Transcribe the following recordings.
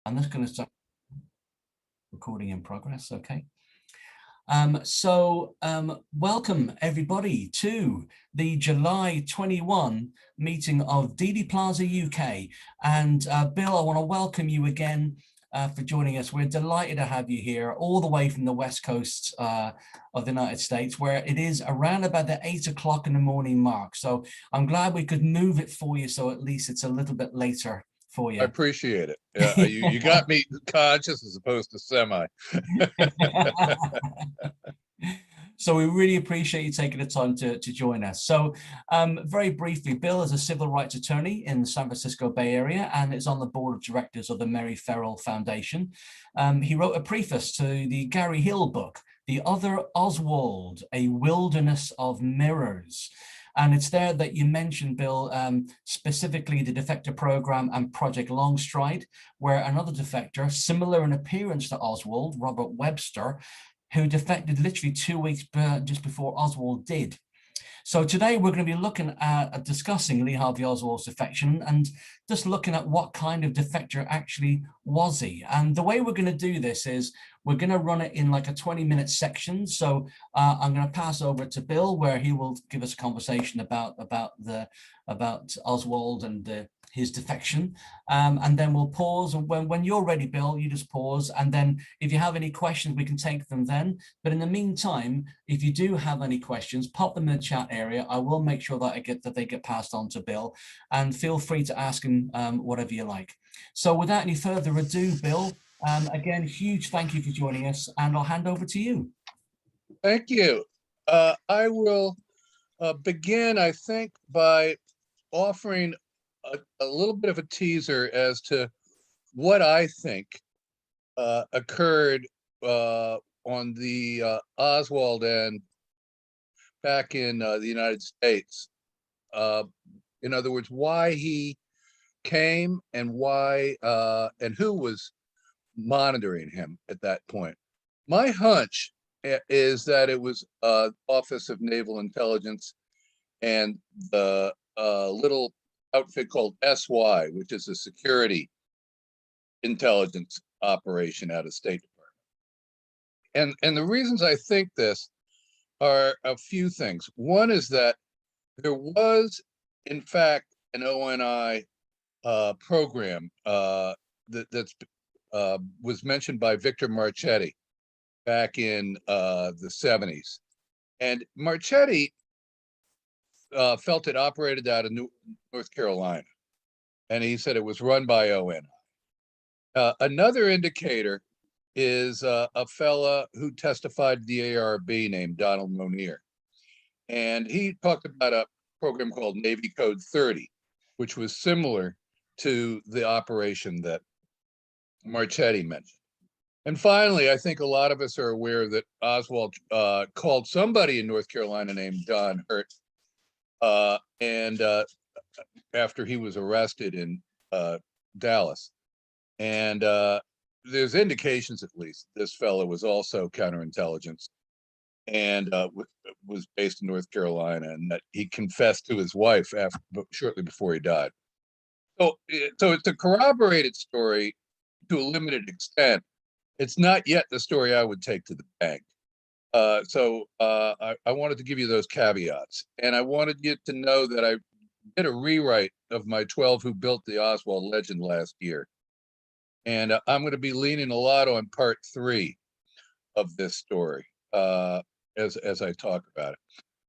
I'm just going to start recording in progress. Okay. Welcome everybody to the July 21 meeting of Dealey Plaza UK. And Bill, I want to welcome you again for joining us. We're delighted to have you here all the way from the West Coast of the United States, where it is around about the 8 o'clock in the morning mark. So I'm glad we could move it for you, so at least it's a little bit later for you. I appreciate it. Yeah, you got me conscious as opposed to semi. So we really appreciate you taking the time to join us. So very briefly, Bill is a civil rights attorney in the San Francisco Bay Area and is on the board of directors of the Mary Ferrell Foundation. He wrote a preface to the Gary Hill book, The Other Oswald, A Wilderness of Mirrors. And it's there that you mentioned, Bill, specifically the defector program and Project Longstride, where another defector, similar in appearance to Oswald, Robert Webster, who defected literally 2 weeks just before Oswald did. So today we're going to be looking at discussing Lee Harvey Oswald's defection and just looking at what kind of defector actually was he. And the way we're going to do this is we're going to run it in like a 20-minute section. So I'm going to pass over to Bill, where he will give us a conversation about Oswald and his defection, and then we'll pause. And when you're ready, Bill, you just pause, and then if you have any questions, we can take them then. But in the meantime, if you do have any questions, pop them in the chat area. I will make sure that they get passed on to Bill, and feel free to ask him whatever you like. So without any further ado, Bill, again, huge thank you for joining us, and I'll hand over to you. Thank you. I will begin, I think, by offering a little bit of a teaser as to what I think occurred on the Oswald end back in the United States. In other words, why he came and why and who was monitoring him at that point. My hunch is that it was Office of Naval Intelligence and the little outfit called SY, which is a security intelligence operation out of State Department. And the reasons I think this are a few things. One is that there was, in fact, an ONI program that was mentioned by Victor Marchetti back in the 70s. And Marchetti felt it operated out of North Carolina, and he said it was run by ONI. Another indicator is a fella who testified to the ARB named Donald Monier, and he talked about a program called Navy Code 30, which was similar to the operation that Marchetti mentioned. And finally, I think a lot of us are aware that Oswald called somebody in North Carolina named John Hurt, and after he was arrested in Dallas. And there's indications, at least, this fellow was also counterintelligence and was based in North Carolina, and that he confessed to his wife shortly before he died. So it's a corroborated story to a limited extent. It's not yet the story I would take to the bank. So I wanted to give you those caveats, and I wanted you to know that I did a rewrite of my 12 Who Built the Oswald Legend last year. And I'm going to be leaning a lot on part 3 of this story as I talk about it.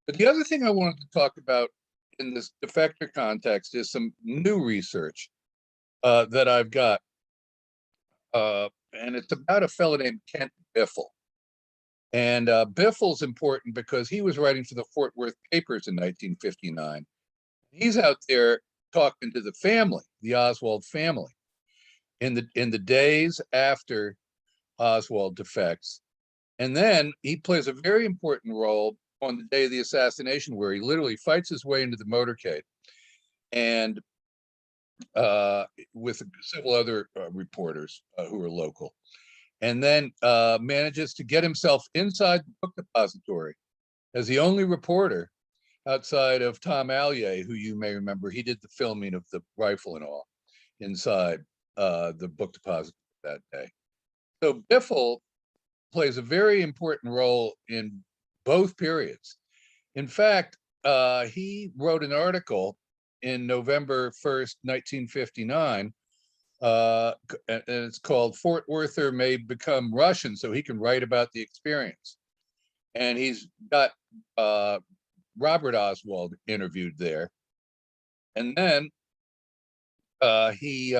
But the other thing I wanted to talk about in this defector context is some new research that I've got. And it's about a fellow named Kent Biffle. And Biffle's important because he was writing for the Fort Worth Papers in 1959. He's out there talking to the family, the Oswald family, in the days after Oswald defects. And then he plays a very important role on the day of the assassination, where he literally fights his way into the motorcade and with several other reporters who are local, and then manages to get himself inside the book depository as the only reporter outside of Tom Allier, who you may remember. He did the filming of the rifle and all inside the book depository. that day. So Biffle plays a very important role in both periods. In fact, he wrote an article in November 1st, 1959, and it's called Fort Worther May Become Russian, so he can write about the experience. And he's got Robert Oswald interviewed there. And then he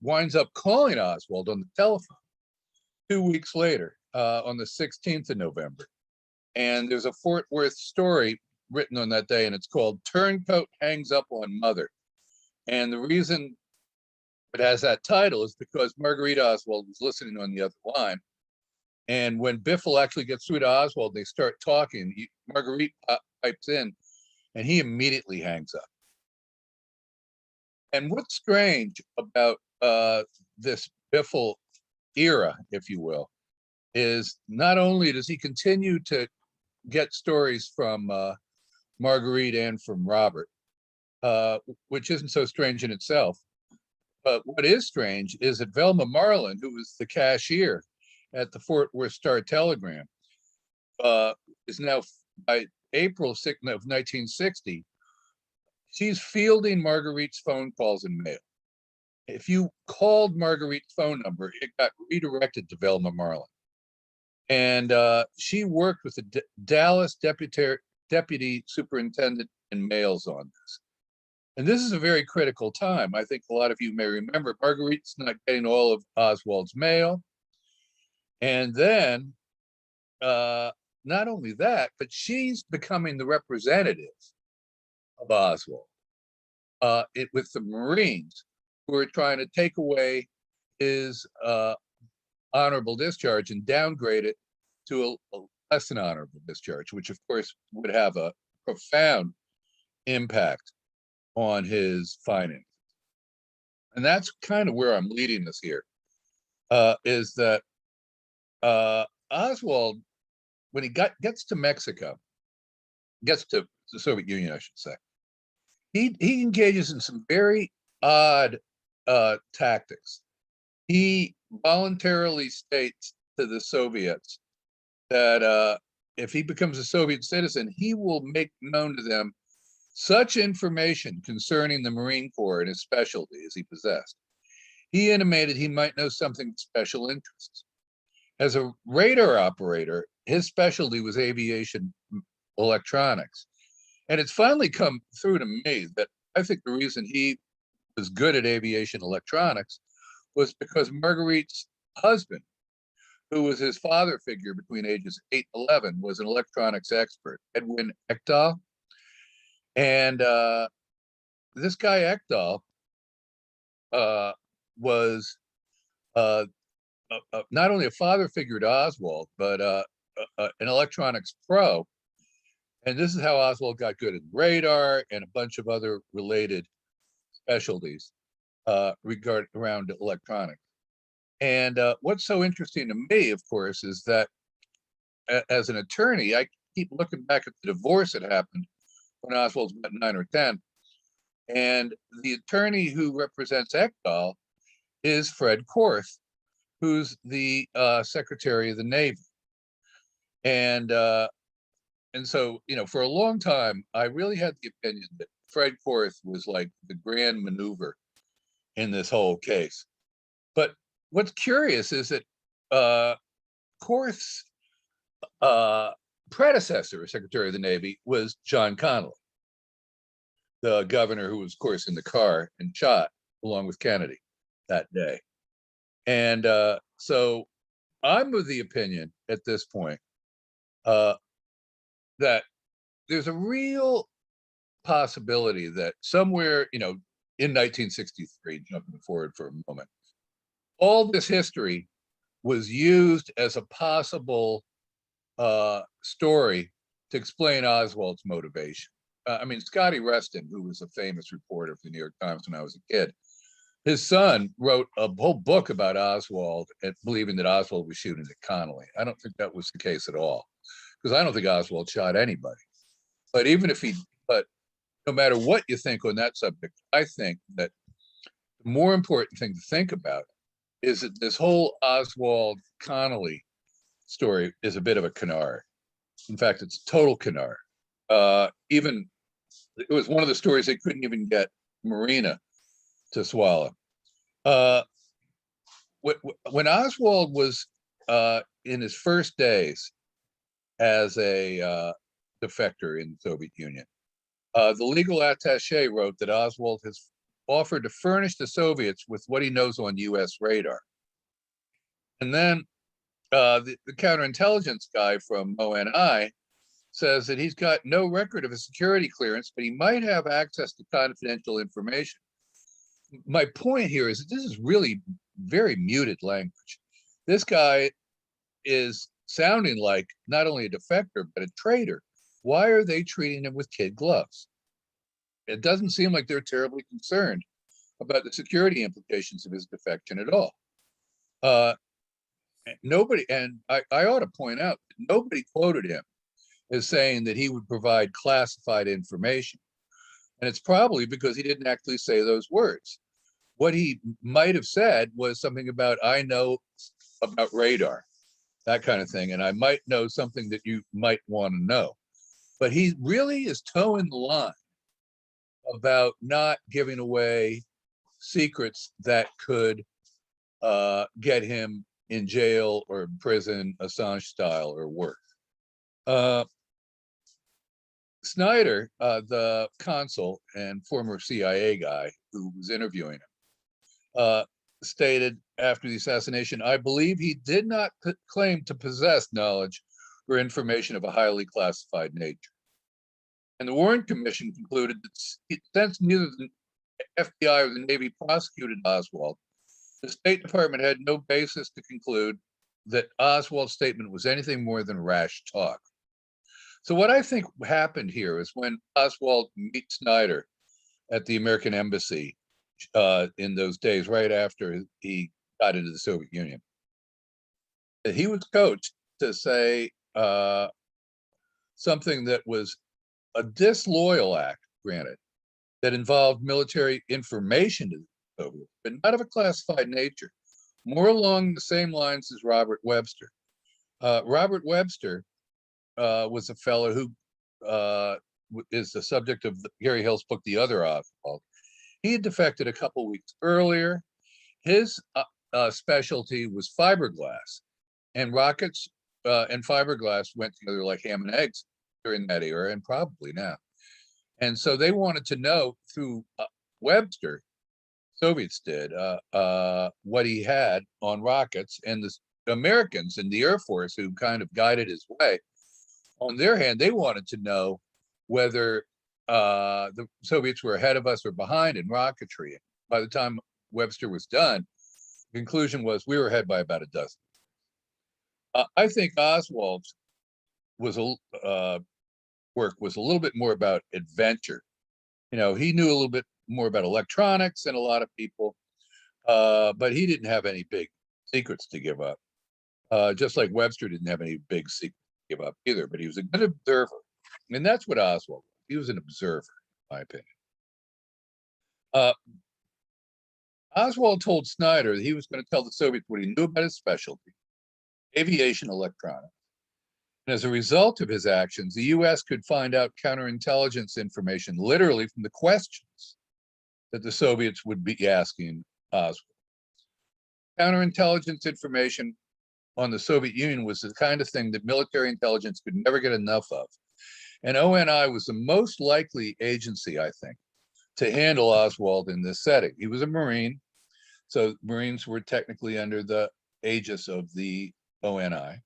winds up calling Oswald on the telephone 2 weeks later, on the 16th of November. And there's a Fort Worth story written on that day, and it's called Turncoat Hangs Up on Mother. And the reason it has that title is because Marguerite Oswald was listening on the other line. And when Biffle actually gets through to Oswald, they start talking. Marguerite pipes in, and he immediately hangs up. And what's strange about this Biffle era, if you will, is not only does he continue to get stories from Marguerite and from Robert, which isn't so strange in itself. But what is strange is that Velma Marlin, who was the cashier at the Fort Worth Star-Telegram, is now, by April 6th of 1960, she's fielding Marguerite's phone calls and mail. If you called Marguerite's phone number, it got redirected to Velma Marlin. And she worked with the Dallas deputy superintendent in mails on this. And this is a very critical time. I think a lot of you may remember Marguerite's not getting all of Oswald's mail. And then not only that, but she's becoming the representative of Oswald with the Marines, who are trying to take away his honorable discharge and downgrade it to a less than honorable discharge, which of course would have a profound impact on his finances. And that's kind of where I'm leading this here, is that Oswald, when he gets to Mexico, gets to the Soviet Union, I should say, he engages in some very odd tactics. He voluntarily states to the Soviets that if he becomes a Soviet citizen, he will make known to them such information concerning the Marine Corps and his specialty as he possessed. He intimated he might know something of special interest. As a radar operator, his specialty was aviation electronics. And it's finally come through to me that I think the reason he was good at aviation electronics was because Marguerite's husband, who was his father figure between ages 8 and 11, was an electronics expert, Edwin Ekdahl. And this guy Ekdahl was not only a father figure to Oswald, but an electronics pro. And this is how Oswald got good at radar and a bunch of other related specialties around electronics. And what's so interesting to me, of course, is that as an attorney, I keep looking back at the divorce that happened when Oswald's about 9 or 10. And the attorney who represents Ekdahl is Fred Korth, who's the Secretary of the Navy. And so, you know, for a long time, I really had the opinion that Fred Korth was like the grand maneuver in this whole case. But what's curious is that Korth's predecessor as Secretary of the Navy was John Connally, the governor who was, of course, in the car and shot along with Kennedy that day. And so I'm of the opinion at this point that there's a real possibility that somewhere, you know, in 1963, jumping forward for a moment, all this history was used as a possible story to explain Oswald's motivation. I mean, Scotty Reston, who was a famous reporter for the New York Times when I was a kid, his son wrote a whole book about Oswald and believing that Oswald was shooting at Connally. I don't think that was the case at all, because I don't think Oswald shot anybody. But but no matter what you think on that subject, I think that the more important thing to think about is that this whole Oswald Connolly story is a bit of a canard. In fact, it's total canard. Even it was one of the stories they couldn't even get Marina to swallow. When Oswald was in his first days as a defector in the Soviet Union, the legal attaché wrote that Oswald has offered to furnish the Soviets with what he knows on U.S. radar. And then the counterintelligence guy from ONI says that he's got no record of a security clearance, but he might have access to confidential information. My point here is that this is really very muted language. This guy is sounding like not only a defector, but a traitor. Why are they treating him with kid gloves? It doesn't seem like they're terribly concerned about the security implications of his defection at all. Nobody, and I ought to point out, nobody quoted him as saying that he would provide classified information. And it's probably because he didn't actually say those words. What he might have said was something about, I know about radar, that kind of thing, and I might know something that you might want to know. But he really is towing the line about not giving away secrets that could get him in jail or prison, Assange style or worse. Snyder, the consul and former CIA guy who was interviewing him, stated after the assassination, I believe he did not claim to possess knowledge or information of a highly classified nature. And the Warren Commission concluded that since neither the FBI or the Navy prosecuted Oswald, the State Department had no basis to conclude that Oswald's statement was anything more than rash talk. So what I think happened here is when Oswald meets Snyder at the American Embassy in those days, right after he got into the Soviet Union, he was coached to say something that was a disloyal act, granted, that involved military information to the Soviets, but not of a classified nature, more along the same lines as Robert Webster. Robert Webster was a fellow who is the subject of Gary Hill's book, The Other Oswald. He had defected a couple weeks earlier. His specialty was fiberglass, and rockets and fiberglass went together like ham and eggs during that era, and probably now. And so they wanted to know through Webster, Soviets did, what he had on rockets, and the Americans in the Air Force, who kind of guided his way, on their hand, they wanted to know whether the Soviets were ahead of us or behind in rocketry. By the time Webster was done, the conclusion was we were ahead by about a dozen. I think Oswald's work was a little bit more about adventure. You know, he knew a little bit more about electronics than a lot of people, but he didn't have any big secrets to give up. Just like Webster didn't have any big secrets to give up either, but he was a good observer. And that's what Oswald was. He was an observer, in my opinion. Oswald told Snyder that he was going to tell the Soviets what he knew about his specialty, aviation electronics. And as a result of his actions, the US could find out counterintelligence information literally from the questions that the Soviets would be asking Oswald. Counterintelligence information on the Soviet Union was the kind of thing that military intelligence could never get enough of. And ONI was the most likely agency, I think, to handle Oswald in this setting. He was a Marine, so Marines were technically under the aegis of the ONI.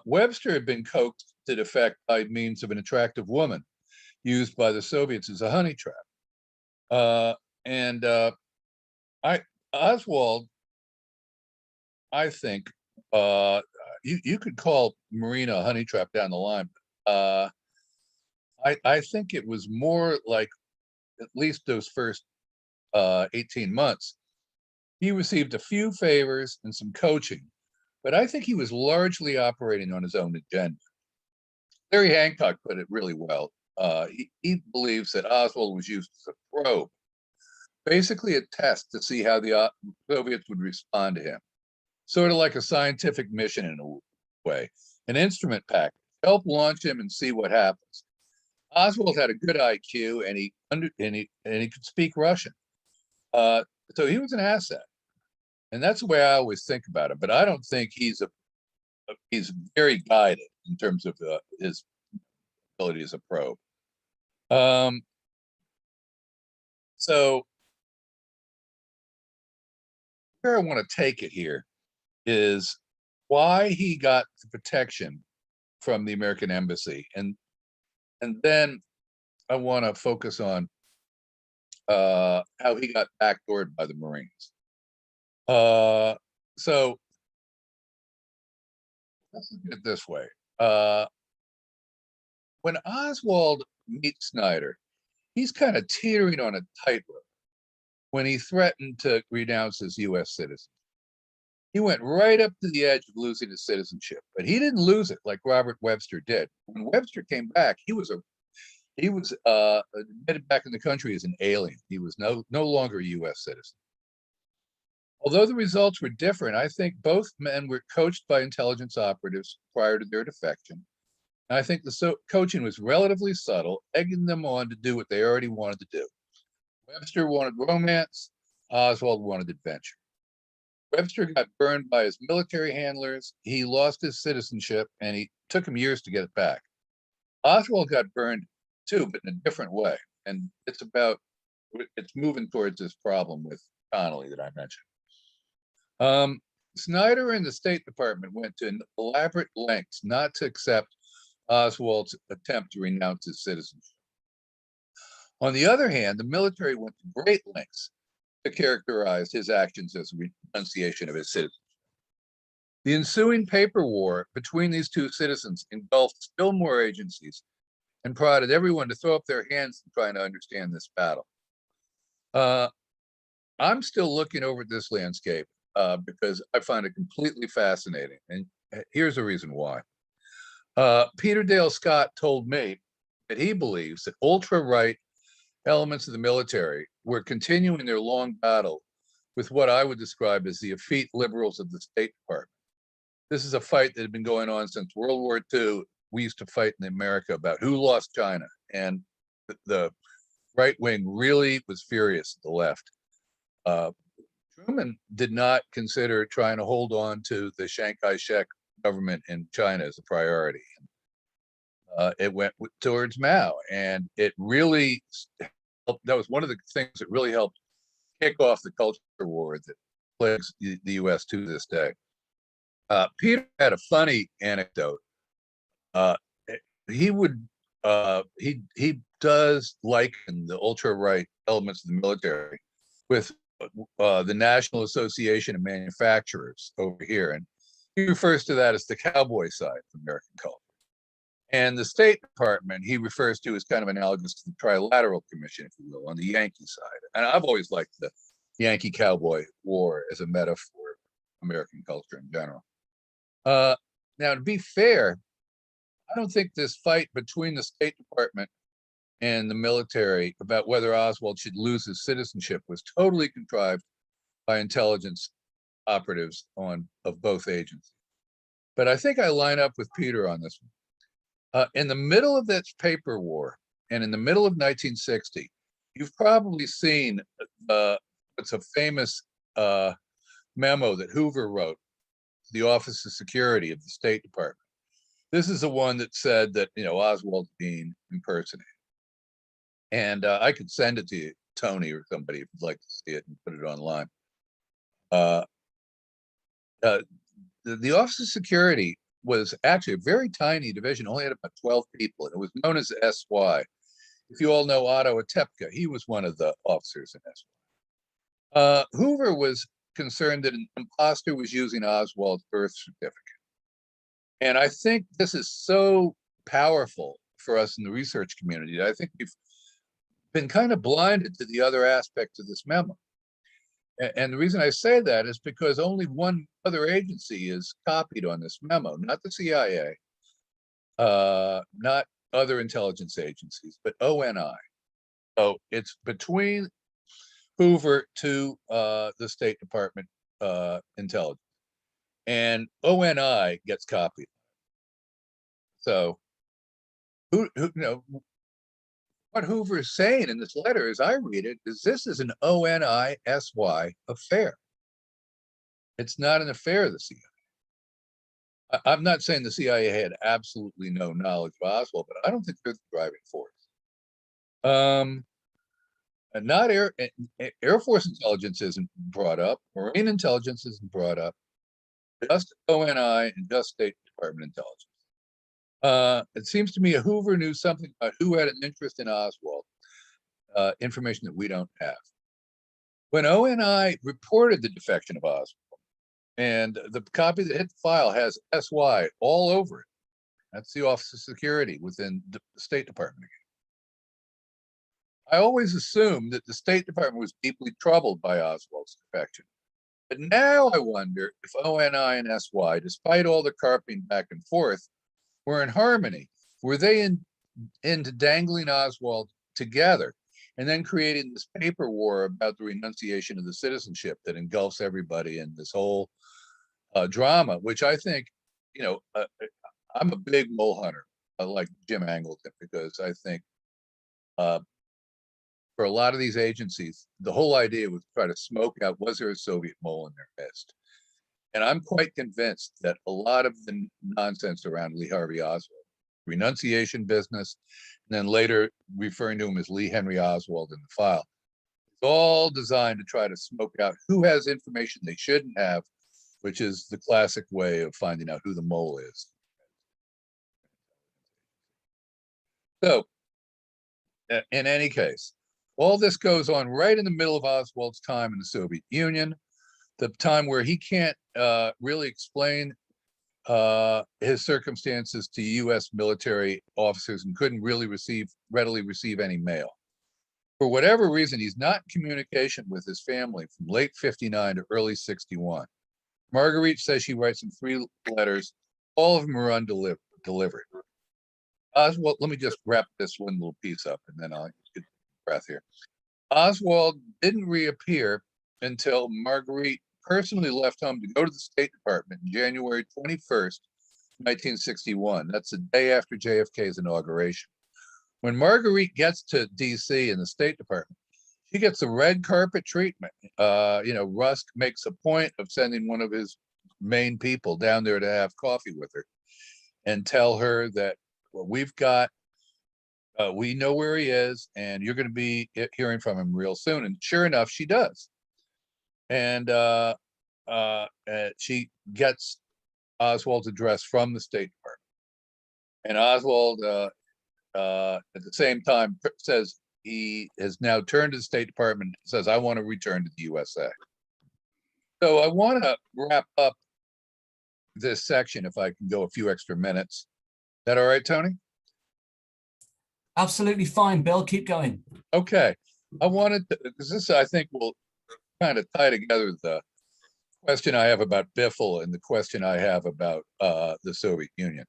Webster had been coaxed to defect by means of an attractive woman used by the Soviets as a honey trap. Oswald, I think, you could call Marina a honey trap down the line. I think it was more like, at least those first 18 months, he received a few favors and some coaching, but I think he was largely operating on his own agenda. Larry Hancock put it really well. He believes that Oswald was used as a probe basically a test to see how the Soviets would respond to him. Sort of like a scientific mission in a way, an instrument package, help launch him and see what happens. Oswald had a good IQ and he could speak Russian. So he was an asset. And that's the way I always think about it. But I don't think he's very guided in terms of his ability as a probe. So where I want to take it here is why he got the protection from the American embassy, and then I want to focus on how he got backdoored by the Marines. So let's look at it this way. When Oswald meets Snyder, he's kind of teetering on a tightrope when he threatened to renounce his U.S. citizenship. He went right up to the edge of losing his citizenship, but he didn't lose it like Robert Webster did. When Webster came back, he was admitted back in the country as an alien. He was no longer a U.S. citizen. Although the results were different, I think both men were coached by intelligence operatives prior to their defection. And I think the coaching was relatively subtle, egging them on to do what they already wanted to do. Webster wanted romance, Oswald wanted adventure. Webster got burned by his military handlers, he lost his citizenship, and it took him years to get it back. Oswald got burned too, but in a different way. And it's moving towards this problem with Connolly that I mentioned. Snyder and the State Department went to elaborate lengths not to accept Oswald's attempt to renounce his citizenship. On the other hand, the military went to great lengths to characterize his actions as a renunciation of his citizenship. The ensuing paper war between these two citizens engulfed still more agencies and prodded everyone to throw up their hands in trying to understand this battle. I'm still looking over this landscape because I find it completely fascinating. And here's the reason why. Peter Dale Scott told me that he believes that ultra-right elements of the military were continuing their long battle with what I would describe as the effete liberals of the State Department. This is a fight that had been going on since World War II. We used to fight in America about who lost China, and the right wing really was furious at the left. Truman did not consider trying to hold on to the Chiang Kai-shek government in China as a priority. It went towards Mao, and it really helped. That was one of the things that really helped kick off the culture war that plagues the U.S. to this day. Peter had a funny anecdote. He does liken the ultra-right elements of the military with the National Association of Manufacturers over here, and he refers to that as the cowboy side of American culture. And the State Department he refers to as kind of analogous to the Trilateral Commission, if you will, on the Yankee side. And I've always liked the Yankee Cowboy War as a metaphor for American culture in general. Now, to be fair, I don't think this fight between the State Department and the military about whether Oswald should lose his citizenship was totally contrived by intelligence operatives of both agencies. But I think I line up with Peter on this one. In the middle of this paper war, and in the middle of 1960, you've probably seen it's a famous memo that Hoover wrote to the Office of Security of the State Department. This is the one that said that, Oswald's being impersonated. And I could send it to you, Tony, or somebody, if you'd like to see it and put it online. The Office of Security was actually a very tiny division, only had about 12 people, and it was known as SY. If you all know Otto Otepka, he was one of the officers in SY. Hoover was concerned that an imposter was using Oswald's birth certificate. And I think this is so powerful for us in the research community. I think we've been kind of blinded to the other aspects of this memo. And the reason I say that is because only one other agency is copied on this memo, not the CIA, not other intelligence agencies, but ONI. So it's between Hoover to the State Department intelligence, and ONI gets copied. So, what Hoover is saying in this letter, as I read it, is this is an ONISY affair. It's not an affair of the CIA. I'm not saying the CIA had absolutely no knowledge of Oswald, but I don't think they're the driving force. And not Air Force intelligence isn't brought up, Marine intelligence isn't brought up, just ONI and just State Department intelligence. It seems to me Hoover knew something about who had an interest in Oswald, information that we don't have. When ONI reported the defection of Oswald, and the copy that hit the file has SY all over it, that's the Office of Security within the State Department. I always assumed that the State Department was deeply troubled by Oswald's defection. But now I wonder if ONI and SY, despite all the carping back and forth, were in harmony. Were they into dangling Oswald together and then creating this paper war about the renunciation of the citizenship that engulfs everybody in this whole drama, which I think, I'm a big mole hunter, like Jim Angleton, because I think for a lot of these agencies, the whole idea was to try to smoke out, was there a Soviet mole in their midst? And I'm quite convinced that a lot of the nonsense around Lee Harvey Oswald, renunciation business, and then later referring to him as Lee Henry Oswald in the file, it's all designed to try to smoke out who has information they shouldn't have, which is the classic way of finding out who the mole is. So, in any case, all this goes on right in the middle of Oswald's time in the Soviet Union, the time where he can't really explain his circumstances to U.S. military officers and couldn't really readily receive any mail. For whatever reason, he's not in communication with his family from late 59 to early 61. Marguerite says she writes him 3 letters. All of them are undelivered. Oswald, let me just wrap this one little piece up and then I'll get breath here. Oswald didn't reappear until Marguerite personally left home to go to the State Department on January 21st, 1961. That's the day after JFK's inauguration. When Marguerite gets to DC in the State Department, she gets the red carpet treatment. Rusk makes a point of sending one of his main people down there to have coffee with her and tell her that, well, we've got, we know where he is and you're going to be hearing from him real soon. And sure enough, she does. And she gets Oswald's address from the State Department. And Oswald, at the same time, says he has now turned to the State Department and says, I want to return to the USA. So I want to wrap up this section, if I can go a few extra minutes. Is that all right, Tony? Absolutely fine, Bill. Keep going. Okay. I wanted to, because this, I think, will kind of tie together the question I have about Biffle and the question I have about the Soviet Union.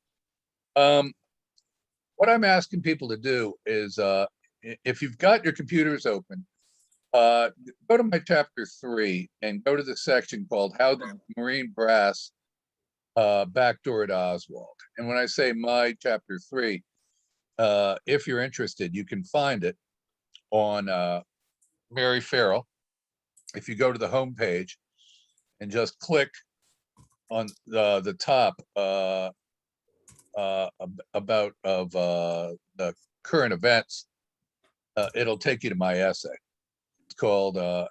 What I'm asking people to do is, if you've got your computers open, go to my chapter 3 and go to the section called How the Marine Brass Backdoored Oswald. And when I say my chapter 3, if you're interested, you can find it on Mary Farrell. If you go to the home page and just click on the top about the current events, it'll take you to my essay. It's called The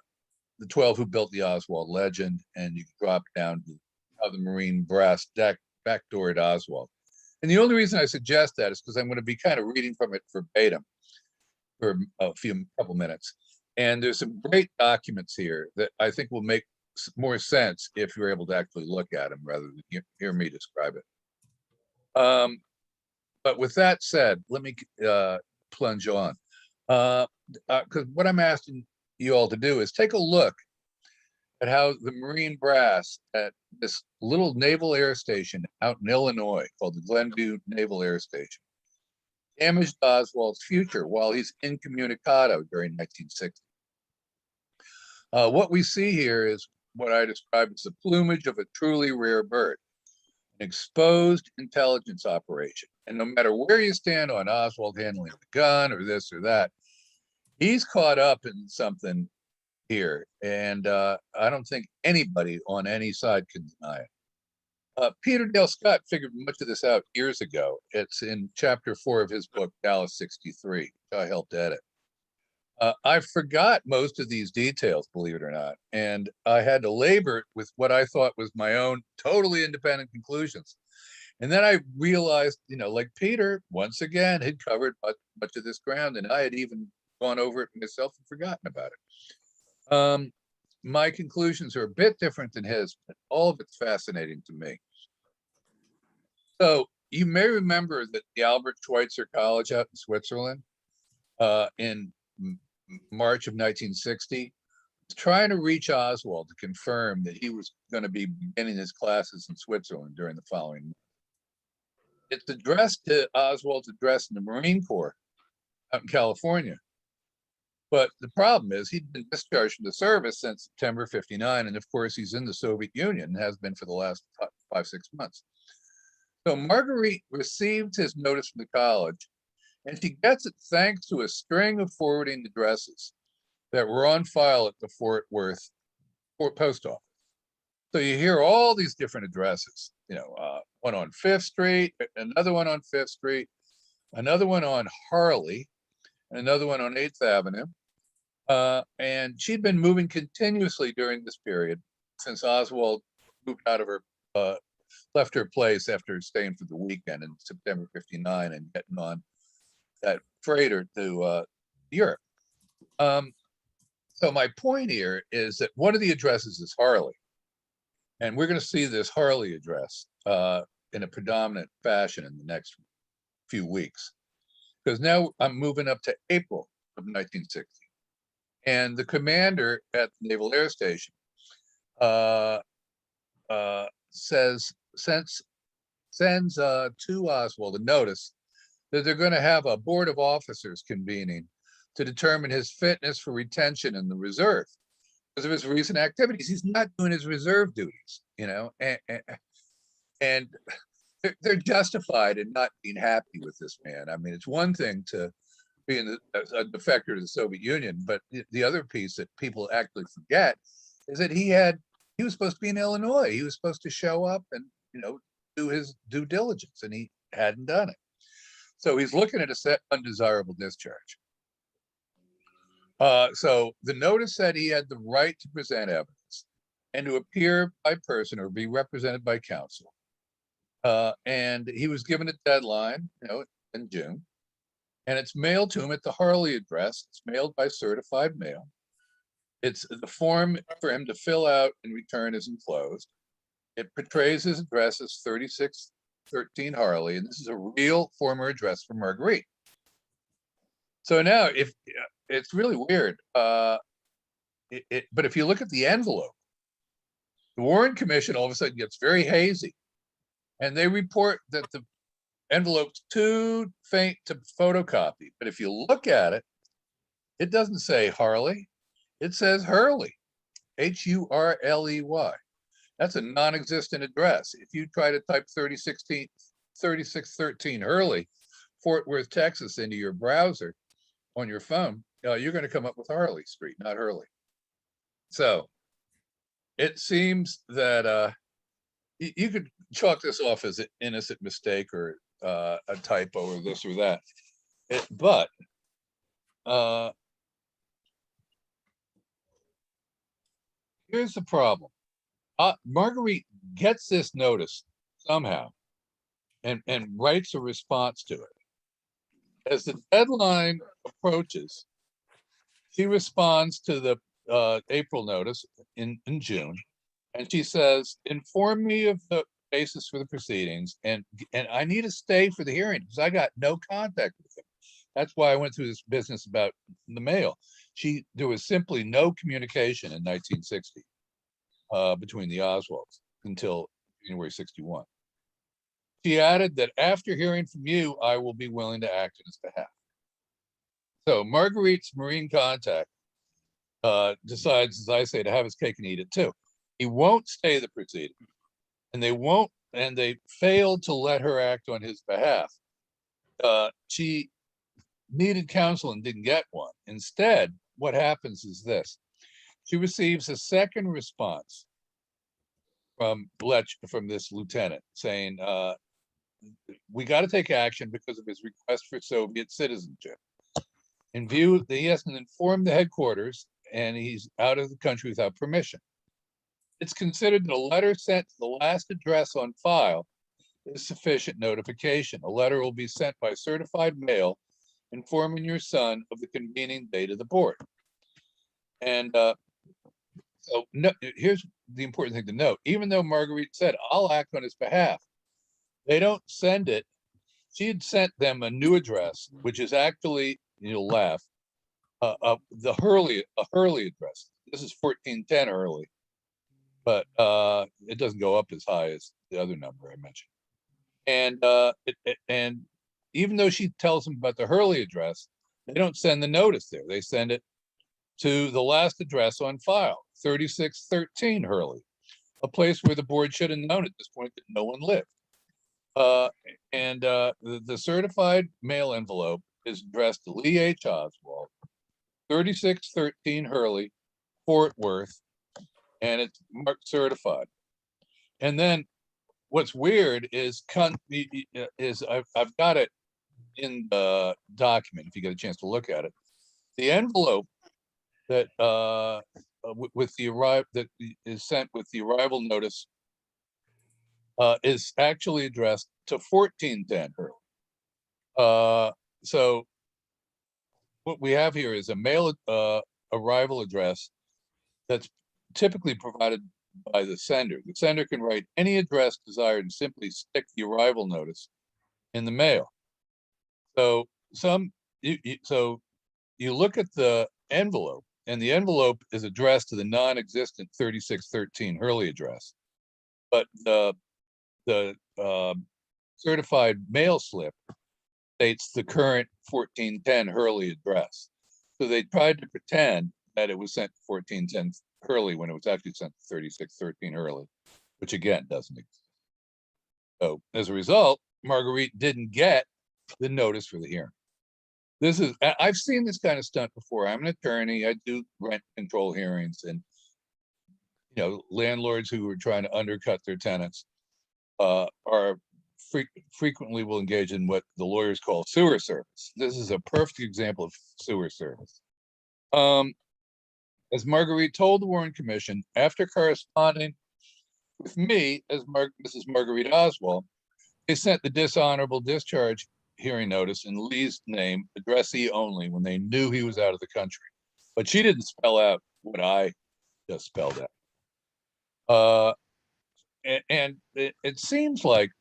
12 Who Built the Oswald Legend, and you can drop down to How the Marine Brass Backdoored Oswald. And the only reason I suggest that is because I'm going to be kind of reading from it verbatim for a couple minutes. And there's some great documents here that I think will make more sense if you're able to actually look at them rather than hear me describe it. But with that said, let me plunge on. Because what I'm asking you all to do is take a look at how the Marine brass at this little naval air station out in Illinois called the Glenview Naval Air Station damaged Oswald's future while he's incommunicado during 1960. What we see here is what I describe as the plumage of a truly rare bird, an exposed intelligence operation. And no matter where you stand on Oswald handling the gun or this or that, he's caught up in something here. And I don't think anybody on any side can deny it. Peter Dale Scott figured much of this out years ago. It's in chapter 4 of his book, Dallas 63, which I helped edit. I forgot most of these details, believe it or not, and I had to labor with what I thought was my own totally independent conclusions. And then I realized, like Peter, once again, had covered much of this ground, and I had even gone over it myself and forgotten about it. My conclusions are a bit different than his, but all of it's fascinating to me. So you may remember that the Albert Schweitzer College out in Switzerland in March of 1960 was trying to reach Oswald to confirm that he was going to be beginning his classes in Switzerland during the following month. It's addressed to Oswald's address in the Marine Corps out in California. But the problem is he'd been discharged from the service since September 59. And of course, he's in the Soviet Union and has been for the last 5-6 months. So Marguerite received his notice from the college, and she gets it thanks to a string of forwarding addresses that were on file at the Fort Worth post office. So you hear all these different addresses, one on 5th Street, another one on 5th Street, another one on Harley, and another one on 8th Avenue. And she'd been moving continuously during this period since Oswald moved out of her, left her place after staying for the weekend in September 59 and getting on that freighter to Europe. So my point here is that one of the addresses is Harley. And we're going to see this Harley address in a predominant fashion in the next few weeks. Because now I'm moving up to April of 1960. And the commander at the Naval Air Station sends to Oswald a notice that they're going to have a board of officers convening to determine his fitness for retention in the reserve because of his recent activities. He's not doing his reserve duties, and they're justified in not being happy with this man. I mean, it's one thing to be a defector to the Soviet Union, but the other piece that people actually forget is that he was supposed to be in Illinois. He was supposed to show up and, do his due diligence, and he hadn't done it. So he's looking at a undesirable discharge. So the notice said he had the right to present evidence and to appear by person or be represented by counsel. And he was given a deadline, in June, and it's mailed to him at the Harley address. It's mailed by certified mail. It's the form for him to fill out and return is enclosed. It portrays his address as 3613 Harley, and this is a real former address for Marguerite. So now, if it's really weird, but if you look at the envelope, the Warren Commission all of a sudden gets very hazy, and they report that the envelope's too faint to photocopy. But if you look at it, it doesn't say Harley; it says Hurley, Hurley. That's a non-existent address. If you try to type 3613 Hurley, Fort Worth, Texas, into your browser on your phone, you're going to come up with Harley Street, not Hurley. So it seems that you could chalk this off as an innocent mistake or a typo or this or that. But here's the problem. Marguerite gets this notice somehow and writes a response to it. As the deadline approaches, she responds to the April notice in June, and she says, inform me of the basis for the proceedings, and I need a stay for the hearing because I got no contact with him. That's why I went through this business about the mail. There was simply no communication in 1960 between the Oswalds until January 61. She added that after hearing from you, I will be willing to act on his behalf. So Marguerite's Marine contact decides, as I say, to have his cake and eat it too. He won't stay the proceeding, and they failed to let her act on his behalf. She needed counsel and didn't get one. Instead, what happens is this: she receives a second response from this lieutenant saying, we got to take action because of his request for Soviet citizenship. In view that he hasn't informed the headquarters and he's out of the country without permission. It's considered that a letter sent to the last address on file is sufficient notification. A letter will be sent by certified mail informing your son of the convening date of the board. And here's the important thing to note. Even though Marguerite said, I'll act on his behalf, they don't send it. She had sent them a new address, which is actually, you'll laugh, the Hurley address. This is 1410 Hurley, but it doesn't go up as high as the other number I mentioned. And even though she tells them about the Hurley address, they don't send the notice there. They send it to the last address on file, 3613 Hurley, a place where the board should have known at this point that no one lived. The certified mail envelope is addressed to Lee H. Oswald, 3613 Hurley, Fort Worth, and it's marked certified. And then what's weird is I've got it in the document if you get a chance to look at it. The envelope that that is sent with the arrival notice is actually addressed to 1410 Hurley. So what we have here is a mail arrival address that's typically provided by the sender. The sender can write any address desired and simply stick the arrival notice in the mail. So you look at the envelope, and the envelope is addressed to the non-existent 3613 Hurley address, but the certified mail slip states the current 1410 Hurley address. So they tried to pretend that it was sent to 1410 Hurley when it was actually sent to 3613 Hurley, which again doesn't exist. So as a result, Marguerite didn't get the notice for the hearing. I've seen this kind of stunt before. I'm an attorney. I do rent control hearings, and landlords who are trying to undercut their tenants frequently will engage in what the lawyers call sewer service. This is a perfect example of sewer service. As Marguerite told the Warren Commission, after corresponding with me as Mrs. Marguerite Oswald, they sent the dishonorable discharge hearing notice in Lee's name, addressee only, when they knew he was out of the country. But she didn't spell out what I just spelled out. And it seems like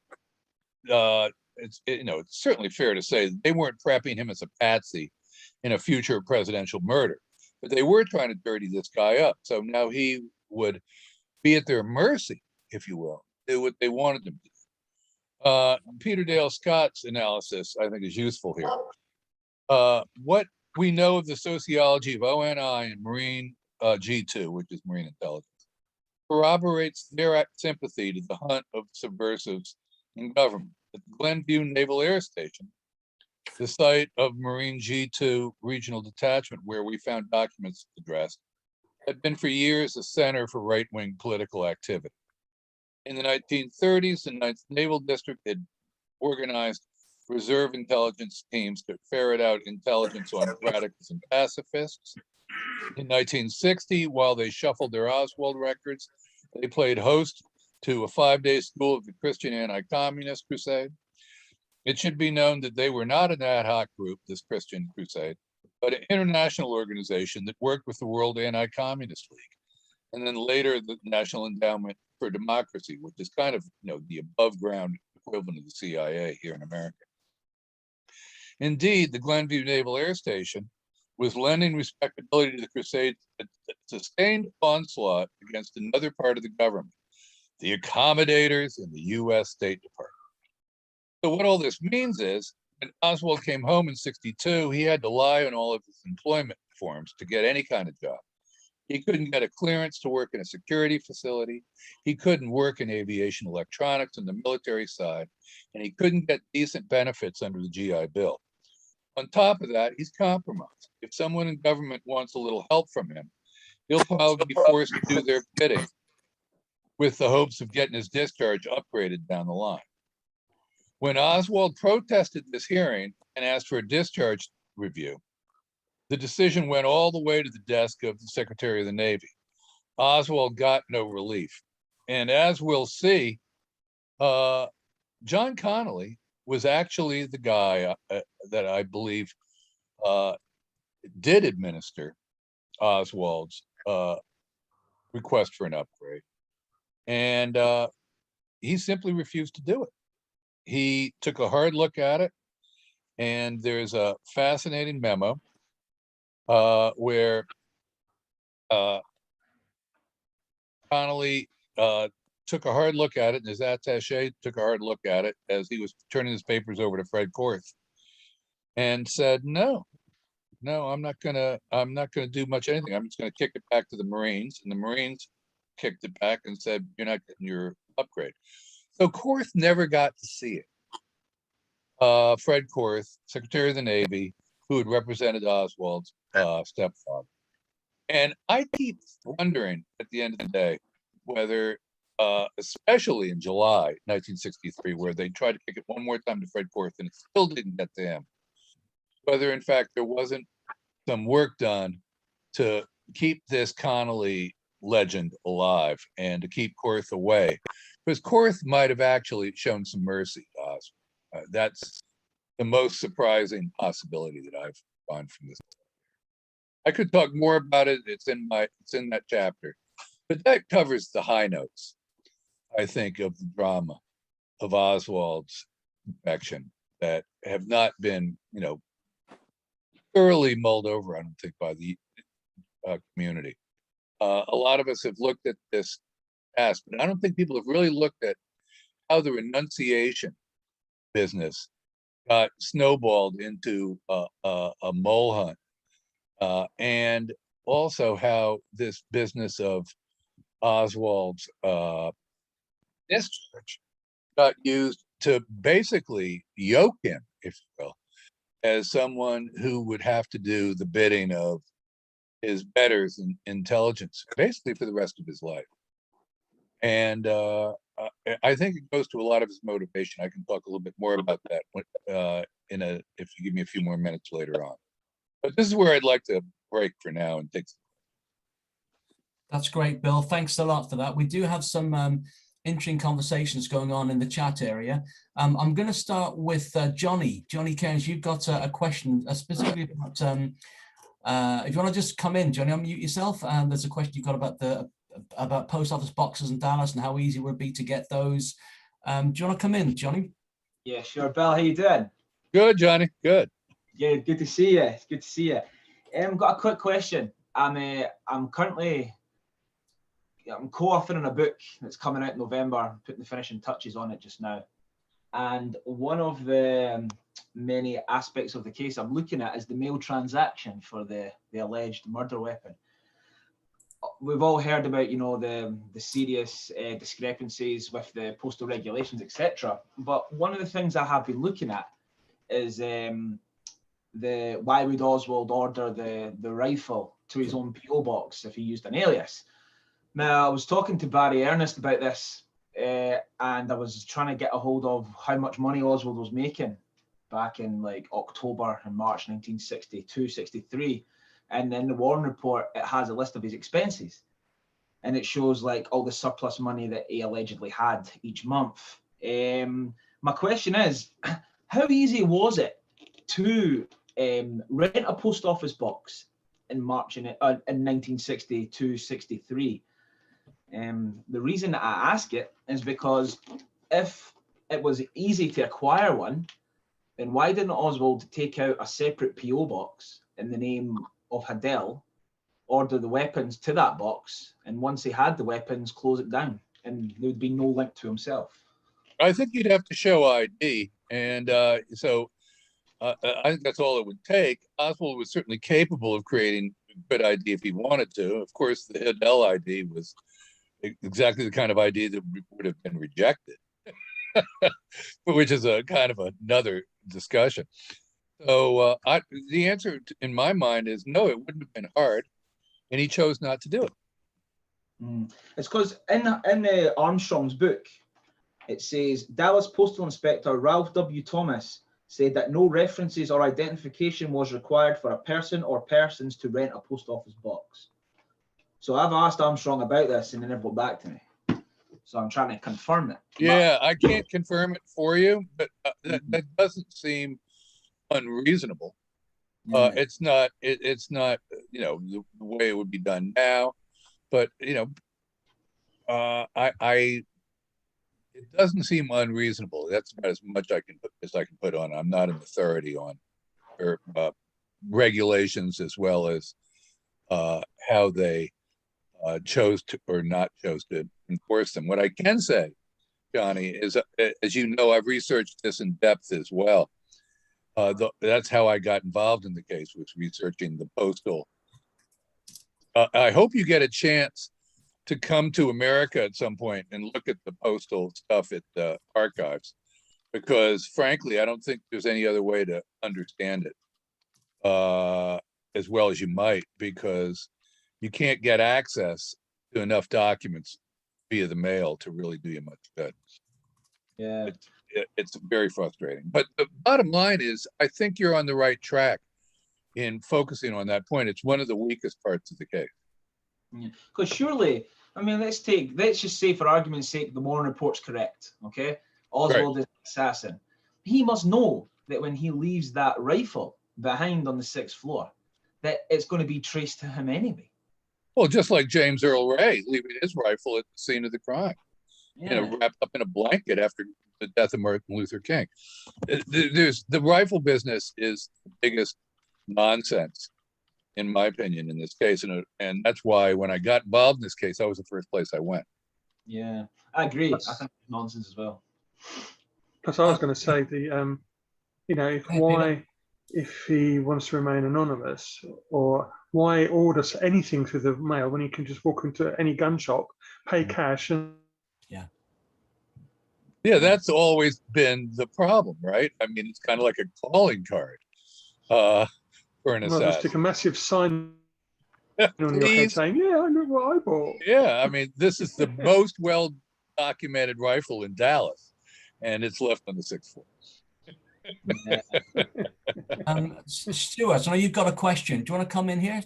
it's certainly fair to say that they weren't prepping him as a patsy in a future presidential murder, but they were trying to dirty this guy up. So now he would be at their mercy, if you will, do what they wanted him to do. Peter Dale Scott's analysis, I think, is useful here. What we know of the sociology of ONI and Marine G2, which is Marine Intelligence, corroborates their sympathy to the hunt of subversives in government. At the Glenview Naval Air Station, the site of Marine G2 Regional Detachment, where we found documents addressed, had been for years a center for right-wing political activity. In the 1930s, the 9th Naval District had organized reserve intelligence teams to ferret out intelligence on radicals and pacifists. In 1960, while they shuffled their Oswald records, they played host to a 5-day school of the Christian anti-communist crusade. It should be known that they were not an ad hoc group, this Christian crusade, but an international organization that worked with the World Anti-Communist League, and then later the National Endowment for Democracy, which is kind of the above ground equivalent of the CIA here in America. Indeed, the Glenview Naval Air Station was lending respectability to the crusade, a sustained onslaught against another part of the government, the accommodators in the U.S. State Department. So what all this means is, when Oswald came home in '62, he had to lie on all of his employment forms to get any kind of job. He couldn't get a clearance to work in a security facility. He couldn't work in aviation electronics on the military side, and he couldn't get decent benefits under the GI Bill. On top of that, he's compromised. If someone in government wants a little help from him, he'll probably be forced to do their bidding with the hopes of getting his discharge upgraded down the line. When Oswald protested this hearing and asked for a discharge review, the decision went all the way to the desk of the Secretary of the Navy. Oswald got no relief. And as we'll see, John Connolly was actually the guy that I believe did administer Oswald's request for an upgrade. And he simply refused to do it. He took a hard look at it, and there's a fascinating memo where Connolly took a hard look at it, and his attaché took a hard look at it as he was turning his papers over to Fred Korth, and said, "No, I'm not gonna do much anything. I'm just gonna kick it back to the Marines." And the Marines kicked it back and said, "You're not getting your upgrade." So Korth never got to see it. Fred Korth, Secretary of the Navy, who had represented Oswald's stepfather. And I keep wondering at the end of the day whether, especially in July 1963, where they tried to kick it one more time to Fred Korth and it still didn't get to him, whether in fact there wasn't some work done to keep this Connolly legend alive and to keep Korth away, because Korth might have actually shown some mercy to Oswald. That's the most surprising possibility that I've found from this. I could talk more about it. It's in that chapter, but that covers the high notes, I think, of the drama of Oswald's action that have not been, thoroughly mulled over, I don't think, by the community. A lot of us have looked at this past, but I don't think people have really looked at how the renunciation business got snowballed into a mole hunt, and also how this business of Oswald's discharge got used to basically yoke him, if you will, as someone who would have to do the bidding of his betters in intelligence, basically for the rest of his life. And I think it goes to a lot of his motivation. I can talk a little bit more about that if you give me a few more minutes later on. But this is where I'd like to break for now and take. That's great, Bill. Thanks a lot for that. We do have some interesting conversations going on in the chat area. I'm going to start with Johnny. Johnny Cairns, you've got a question specifically about, if you want to just come in, Johnny, unmute yourself. There's a question you've got about post office boxes in Dallas and how easy it would be to get those. Do you want to come in, Johnny? Yeah, sure. Bill, how you doing? Good, Johnny. Good. Yeah, good to see you. It's good to see you. Got a quick question. I'm currently co-authoring a book that's coming out in November. I'm putting the finishing touches on it just now. And one of the many aspects of the case I'm looking at is the mail transaction for the alleged murder weapon. We've all heard about, the serious discrepancies with the postal regulations, etc. But one of the things I have been looking at is why would Oswald order the rifle to his own PO box if he used an alias? Now, I was talking to Barry Ernest about this, and I was trying to get a hold of how much money Oswald was making back in like October and March 1962, 63. And in the Warren report, it has a list of his expenses. And it shows like all the surplus money that he allegedly had each month. My question is, how easy was it to rent a post office box in March in 1962, 63? The reason that I ask it is because if it was easy to acquire one, then why didn't Oswald take out a separate PO box in the name of Haddell, order the weapons to that box, and once he had the weapons, close it down, and there would be no link to himself? I think you'd have to show ID, and so I think that's all it would take. Oswald was certainly capable of creating good ID if he wanted to. Of course, the Hidell ID was exactly the kind of ID that would have been rejected, which is a kind of another discussion. So the answer in my mind is no, it wouldn't have been hard, and he chose not to do it. It's because in Armstrong's book, it says Dallas Postal Inspector Ralph W. Thomas said that no references or identification was required for a person or persons to rent a post office box. So I've asked Armstrong about this and he never got back to me. So I'm trying to confirm it. Yeah, I can't confirm it for you, but that doesn't seem unreasonable. Yeah. It's not, the way it would be done now, but it doesn't seem unreasonable. That's about as much I can put on. I'm not an authority on regulations as well as how they chose to or not chose to enforce them. What I can say, Johnny, is as you know, I've researched this in depth as well. That's how I got involved in the case, was researching the postal. I hope you get a chance to come to America at some point and look at the postal stuff at the archives, because frankly, I don't think there's any other way to understand it as well as you might, because you can't get access to enough documents via the mail to really do you much good. Yeah. It's very frustrating. But the bottom line is, I think you're on the right track in focusing on that point. It's one of the weakest parts of the case. Because surely, I mean, let's just say for argument's sake, the Warren Report's correct, okay? Oswald is an assassin. He must know that when he leaves that rifle behind on the 6th floor, that it's going to be traced to him anyway. Well, just like James Earl Ray leaving his rifle at the scene of the crime, Yeah. Wrapped up in a blanket after the death of Martin Luther King. The rifle business is the biggest nonsense, in my opinion, in this case, and that's why when I got involved in this case, that was the first place I went. Yeah, I agree. I think it's nonsense as well. Plus, I was going to say if he wants to remain anonymous, or why order anything through the mail when he can just walk into any gun shop, pay cash, and yeah, that's always been the problem, right? I mean, it's kind of like a calling card for an assassin. Stick a massive sign on your head saying, "Yeah, I know what I bought." Yeah, I mean, this is the most well-documented rifle in Dallas, and it's left on the 6th floor. Stuart, I know you've got a question. Do you want to come in here?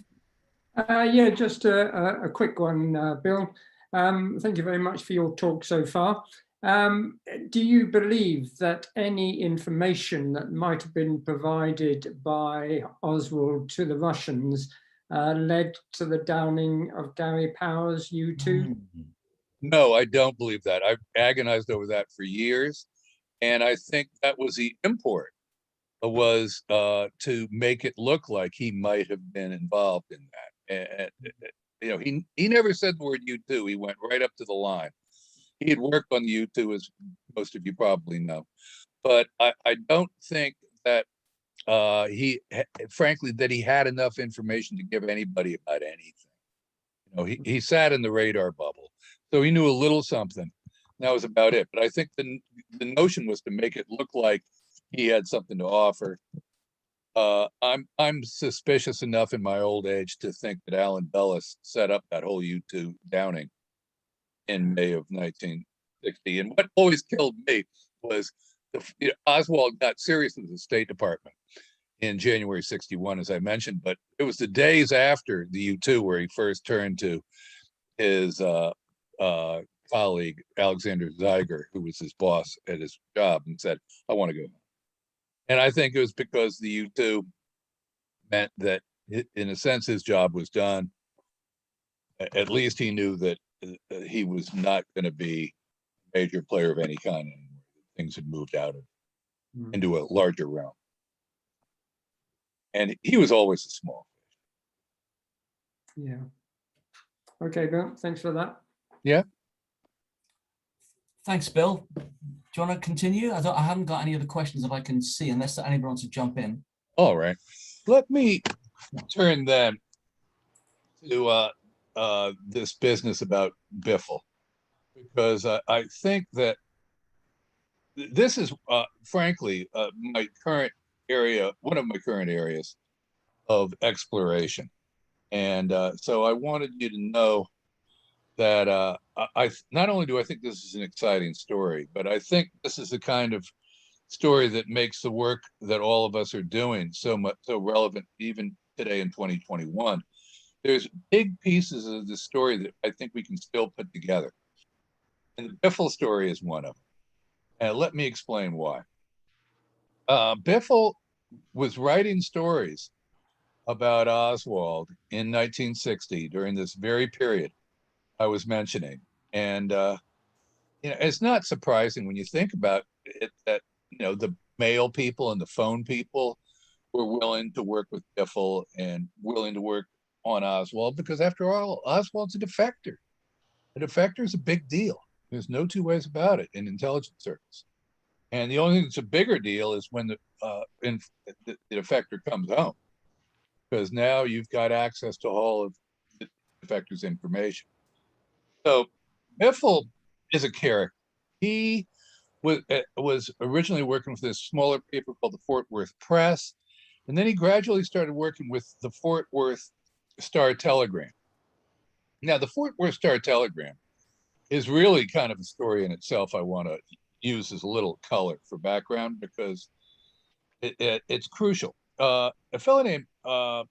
Yeah, just a quick one, Bill. Thank you very much for your talk so far. Do you believe that any information that might have been provided by Oswald to the Russians led to the downing of Gary Powers' U-2? No, I don't believe that. I've agonized over that for years. And I think that was the import, was to make it look like he might have been involved in that. And, he never said the word U2. He went right up to the line. He had worked on the U2, as most of you probably know. But I don't think that frankly, that he had enough information to give anybody about anything. He sat in the radar bubble, so he knew a little something. That was about it. But I think the notion was to make it look like he had something to offer. I'm suspicious enough in my old age to think that Alan Dulles set up that whole U2 downing in May of 1960. And what always killed me was Oswald got serious with the State Department in January 61, as I mentioned, but it was the days after the U2 where he first turned to his colleague, Alexander Zeiger, who was his boss at his job, and said, I want to go home. And I think it was because the U2 meant that, in a sense, his job was done. At least he knew that he was not going to be a major player of any kind anymore. Things had moved out of into a larger realm. And he was always a small fish. Yeah. Okay, Bill, thanks for that. Yeah. Thanks, Bill. Do you want to continue? I haven't got any other questions that I can see, unless anybody wants to jump in. All right. Let me turn then to this business about Biffle, because I think that this is, frankly, my current area, one of my current areas of exploration. And so I wanted you to know that I not only do I think this is an exciting story, but I think this is the kind of story that makes the work that all of us are doing so relevant even today in 2021. There's big pieces of the story that I think we can still put together. And the Biffle story is one of them. And let me explain why. Biffle was writing stories about Oswald in 1960 during this very period I was mentioning. And it's not surprising when you think about it that the mail people and the phone people were willing to work with Biffle and willing to work on Oswald, because after all, Oswald's a defector. A defector is a big deal. There's no two ways about it in intelligence service. And the only thing that's a bigger deal is when the defector comes home, because now you've got access to all of the defector's information. So Biffle is a character. He was originally working with this smaller paper called the Fort Worth Press, and then he gradually started working with the Fort Worth Star Telegram. Now, the Fort Worth Star Telegram is really kind of a story in itself. I want to use as a little color for background because it's crucial. A fellow named Amon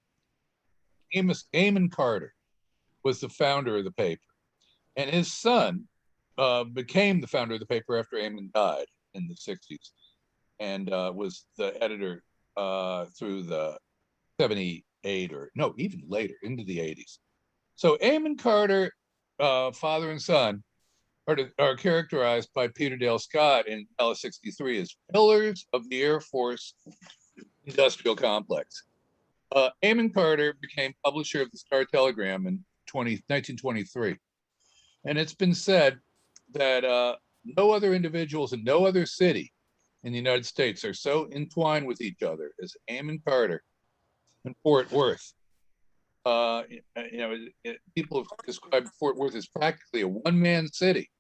Carter was the founder of the paper, and his son became the founder of the paper after Amon died in the 60s, and was the editor through the 78 or no, even later into the 80s. So Amon Carter, father and son, are characterized by Peter Dale Scott in Dallas 63 as pillars of the Air Force industrial complex. Amon Carter became publisher of the Star Telegram in 1923. And it's been said that no other individuals in no other city in the United States are so entwined with each other as Amon Carter and Fort Worth. People have described Fort Worth as practically a one-man city.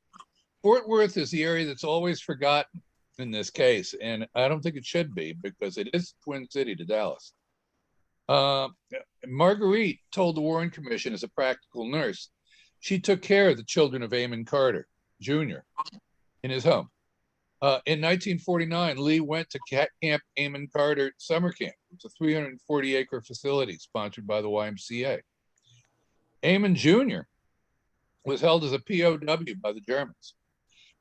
Fort Worth is the area that's always forgotten in this case, and I don't think it should be, because it is twin city to Dallas. Marguerite told the Warren Commission, as a practical nurse, she took care of the children of Amon Carter Jr. in his home. In 1949, Lee went to Camp Amon Carter Summer Camp. It's a 340-acre facility sponsored by the YMCA. Amon Jr. was held as a POW by the Germans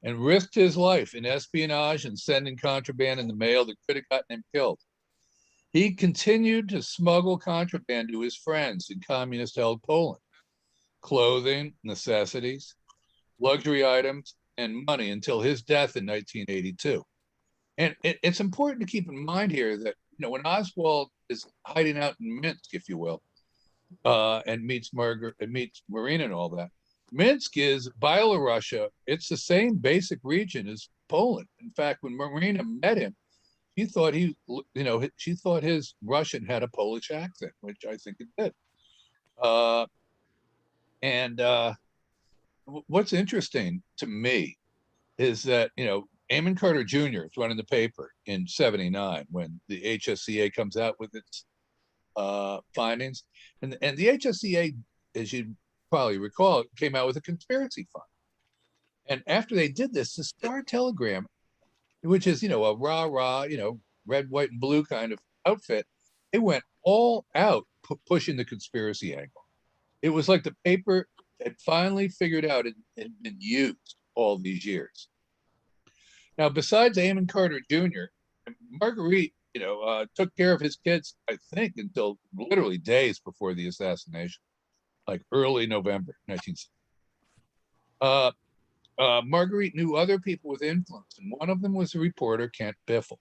and risked his life in espionage and sending contraband in the mail that could have gotten him killed. He continued to smuggle contraband to his friends in communist-held Poland: clothing, necessities, luxury items, and money, until his death in 1982. And it's important to keep in mind here that when Oswald is hiding out in Minsk, if you will, and meets Marina and all that, Minsk is Byelorussia. It's the same basic region as Poland. In fact, when Marina met him, she thought she thought his Russian had a Polish accent, which I think it did. What's interesting to me is that, Amon Carter Jr. is running the paper in 79 when the HSCA comes out with its findings. And the HSCA, as you probably recall, came out with a conspiracy fund. And after they did this, the Star Telegram, which is, a rah-rah, red, white, and blue kind of outfit, it went all out pushing the conspiracy angle. It was like the paper had finally figured out it had been used all these years. Now, besides Amon Carter Jr., Marguerite, took care of his kids, I think, until literally days before the assassination, like early November 1960. Marguerite knew other people with influence, and one of them was the reporter Kent Biffle.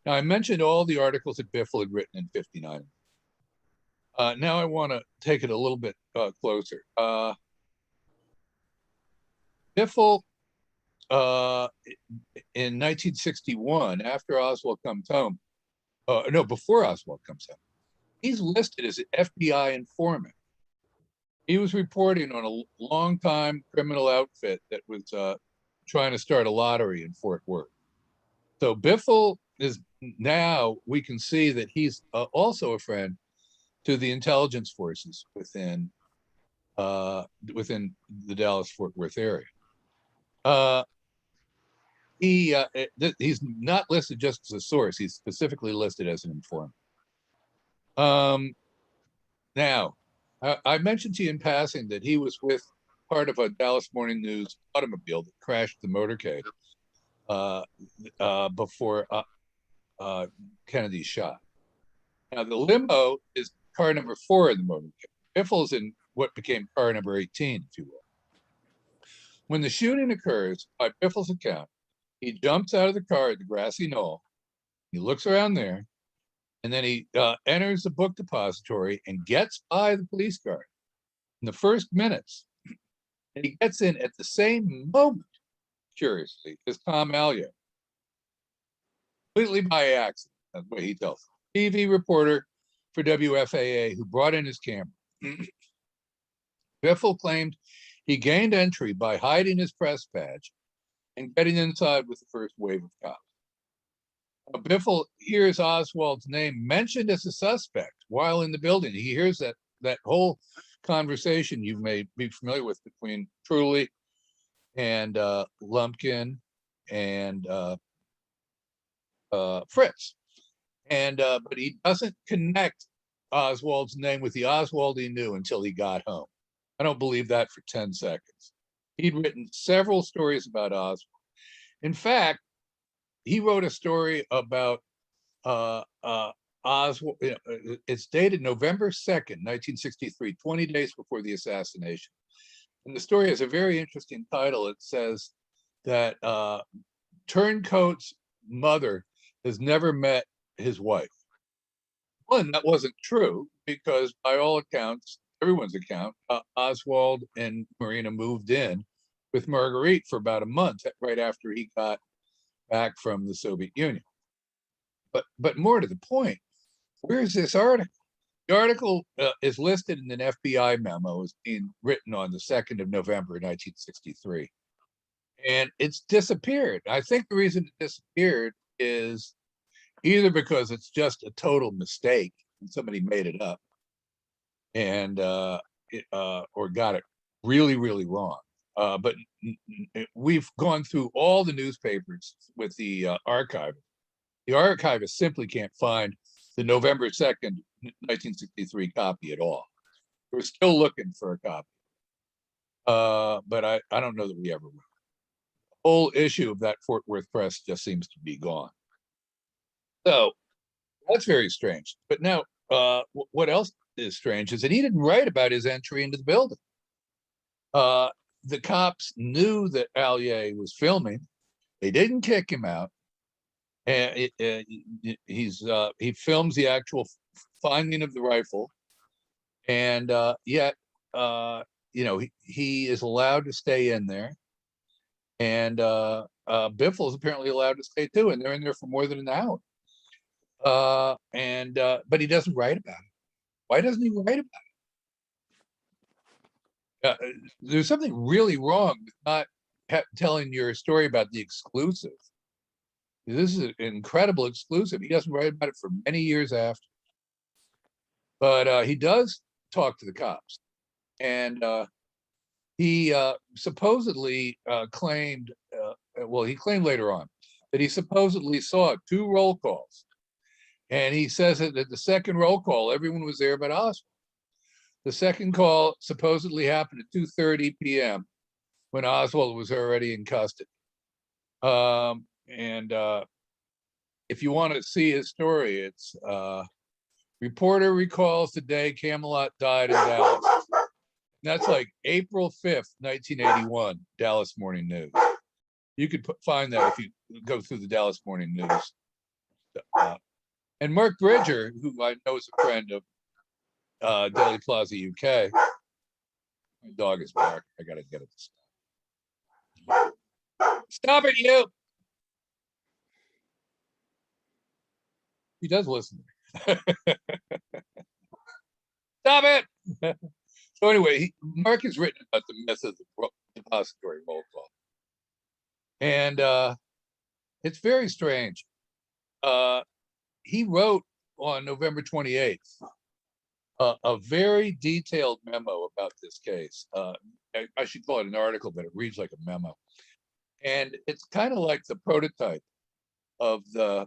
Now, I mentioned all the articles that Biffle had written in 59. Now I want to take it a little bit closer. Biffle, in 1961, after Oswald comes home, before Oswald comes home, he's listed as an FBI informant He was reporting on a long-time criminal outfit that was trying to start a lottery in Fort Worth. So Biffle is now, we can see that he's also a friend to the intelligence forces within the Dallas-Fort Worth area. He's not listed just as a source. He's specifically listed as an informant. Now, I mentioned to you in passing that he was with part of a Dallas Morning News automobile that crashed the motorcade before Kennedy's shot. Now, the limo is car number 4 in the motorcade. Biffle's in what became car number 18, if you will. When the shooting occurs, by Biffle's account, he jumps out of the car at the grassy knoll. He looks around there, and then he enters the book depository and gets by the police guard in the first minutes. And he gets in at the same moment, curiously, as Tom Allier, completely by accident. That's what he tells us. TV reporter for WFAA who brought in his camera. Biffle claimed he gained entry by hiding his press badge and getting inside with the first wave of cops. Now, Biffle hears Oswald's name mentioned as a suspect while in the building. He hears that whole conversation you may be familiar with between Truly and Lumpkin and Fritz. And but he doesn't connect Oswald's name with the Oswald he knew until he got home. I don't believe that for 10 seconds. He'd written several stories about Oswald. In fact, he wrote a story about Oswald. It's dated November 2nd, 1963, 20 days before the assassination. And the story has a very interesting title. It says that Turncoat's mother has never met his wife. One, that wasn't true, because by all accounts, everyone's account, Oswald and Marina moved in with Marguerite for about a month right after he got back from the Soviet Union. But more to the point, where's this article? The article is listed in an FBI memo as being written on the 2nd of November, 1963. And it's disappeared. I think the reason it disappeared is either because it's just a total mistake and somebody made it up and or got it really, really wrong. But we've gone through all the newspapers with the archivist. The archivist simply can't find the November 2nd, 1963 copy at all. We're still looking for a copy. But I don't know that we ever will. The whole issue of that Fort Worth Press just seems to be gone. So that's very strange. But now, what else is strange is that he didn't write about his entry into the building. The cops knew that Allier was filming. They didn't kick him out. And he films the actual finding of the rifle, and yet he is allowed to stay in there, and Biffle is apparently allowed to stay too, and they're in there for more than an hour. But he doesn't write about it. Why doesn't he write about it? There's something really wrong with not telling your story about the exclusive. This is an incredible exclusive. He doesn't write about it for many years after. But he does talk to the cops. And he supposedly claimed, he claimed later on, that he supposedly saw 2 roll calls. And he says that at the second roll call, everyone was there but Oswald. The second call supposedly happened at 2:30 p.m. when Oswald was already in custody. If you want to see his story, it's reporter recalls the day Camelot died in Dallas. And that's like April 5th, 1981, Dallas Morning News. You could find that if you go through the Dallas Morning News. And Mark Bridger, who I know is a friend of Dealey Plaza, UK. My dog is barking. I got to get it to stop. Stop it, you! He does listen to me. Stop it! So anyway, Mark has written about the myth of the depository roll call. And it's very strange. He wrote on November 28th a very detailed memo about this case. I should call it an article, but it reads like a memo. And it's kind of like the prototype of the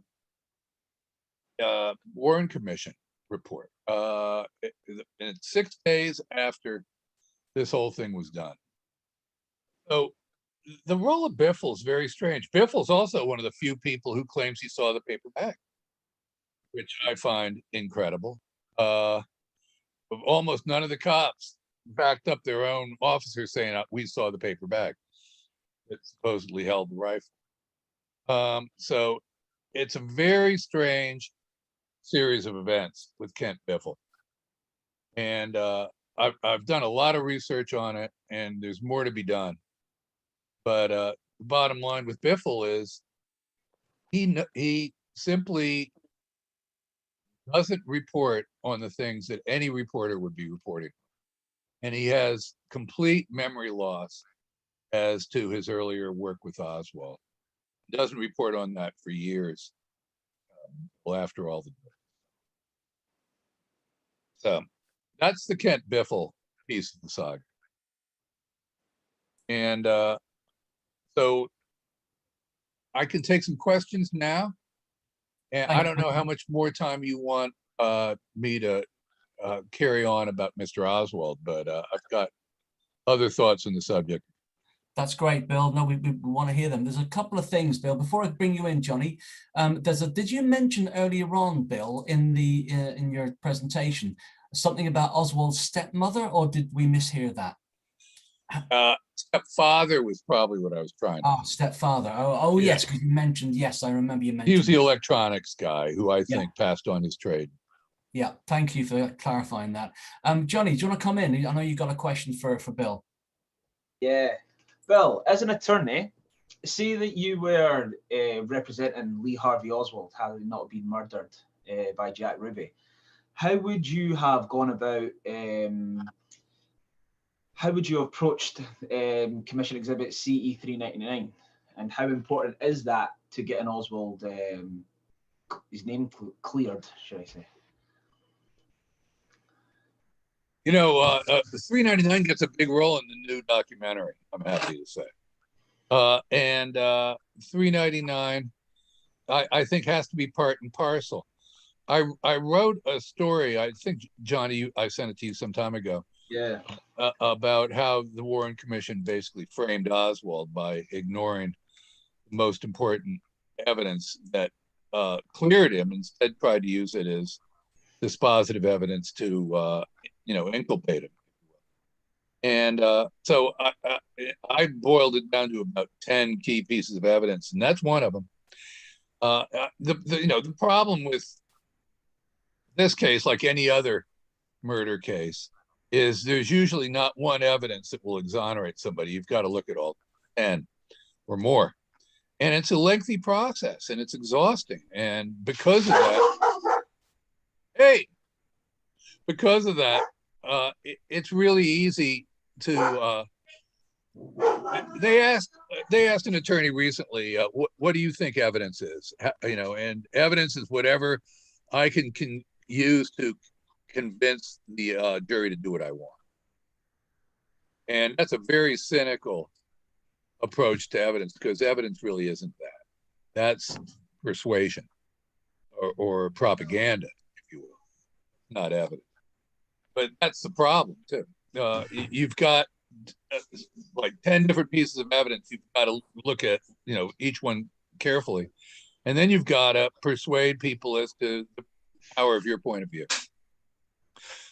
Warren Commission report. And 6 days after this whole thing was done. So the role of Biffle is very strange. Biffle's also one of the few people who claims he saw the paper bag, which I find incredible. Almost none of the cops backed up their own officers saying we saw the paper bag that supposedly held the rifle. So it's a very strange series of events with Kent Biffle. And I've done a lot of research on it, and there's more to be done. But the bottom line with Biffle is he simply doesn't report on the things that any reporter would be reporting. And he has complete memory loss as to his earlier work with Oswald. He doesn't report on that for years after all the. So that's the Kent Biffle piece of the saga. And so I can take some questions now. And I don't know how much more time you want me to carry on about Mr. Oswald, but I've got other thoughts on the subject. That's great, Bill. No, we want to hear them. There's a couple of things, Bill. Before I bring you in, Johnny, did you mention earlier on, Bill, in your presentation, something about Oswald's stepmother, or did we mishear that? Stepfather was probably what I was trying to. Oh, stepfather. Oh, Yeah. yes, because you mentioned, yes, I remember you mentioned. He was the electronics guy who I think passed on his trade. Yeah, thank you for clarifying that. Johnny, do you want to come in? I know you got a question for Bill. Yeah. Bill, as an attorney, see that you were representing Lee Harvey Oswald had he not been murdered by Jack Ruby. How would you have gone about, how would you have approached Commission Exhibit CE 399? And how important is that to getting Oswald, his name cleared, should I say? You know, the 399 gets a big role in the new documentary, I'm happy to say. And 399, I think, has to be part and parcel. I wrote a story, I think, Johnny, I sent it to you some time ago. Yeah. About how the Warren Commission basically framed Oswald by ignoring the most important evidence that cleared him, instead tried to use it as dispositive evidence to inculpate him. And so I boiled it down to about 10 key pieces of evidence, and that's one of them. The problem with this case, like any other murder case, is there's usually not one evidence that will exonerate somebody. You've got to look at all 10 or more. And it's a lengthy process, and it's exhausting. And because of that, it's really easy to they asked an attorney recently, what do you think evidence is? And evidence is whatever I can use to convince the jury to do what I want. And that's a very cynical approach to evidence, because evidence really isn't that. That's persuasion or propaganda, if you will, not evidence. But that's the problem too. You've got like 10 different pieces of evidence. You've got to look at, each one carefully. And then you've got to persuade people as to the power of your point of view.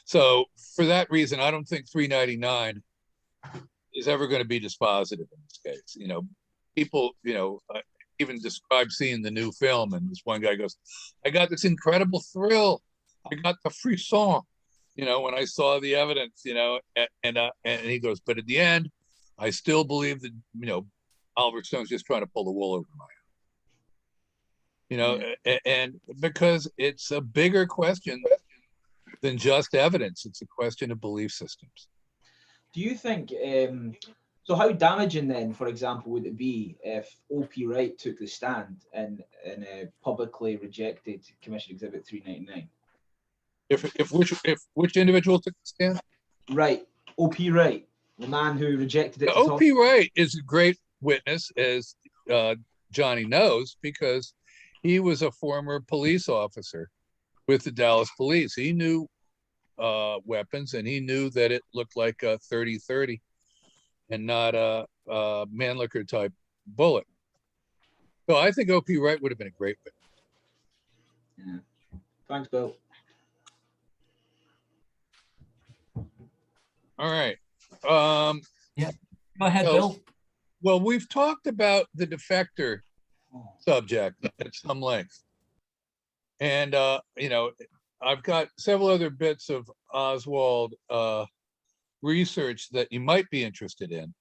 So for that reason, I don't think 399 is ever going to be dispositive in this case. People, even describe seeing the new film, and this one guy goes, I got this incredible thrill. I got the frisson, when I saw the evidence, and he goes, but at the end, I still believe that, Oliver Stone's just trying to pull the wool over my eyes. And because it's a bigger question than just evidence. It's a question of belief systems. Do you think, so how damaging then, for example, would it be if O.P. Wright took the stand and publicly rejected Commission Exhibit 399? If which individual took the stand? Right, O.P. Wright, the man who rejected it. O.P. Wright is a great witness, as Johnny knows, because he was a former police officer with the Dallas police. He knew weapons, and he knew that it looked like a 30-30 and not a Mannlicher type bullet. So I think O.P. Wright would have been a great witness. Yeah. Thanks, Bill. All right. Yeah. Go ahead, so- Bill. Well, we've talked about the defector subject at some length. And, you know, I've got several other bits of Oswald research that you might be interested in.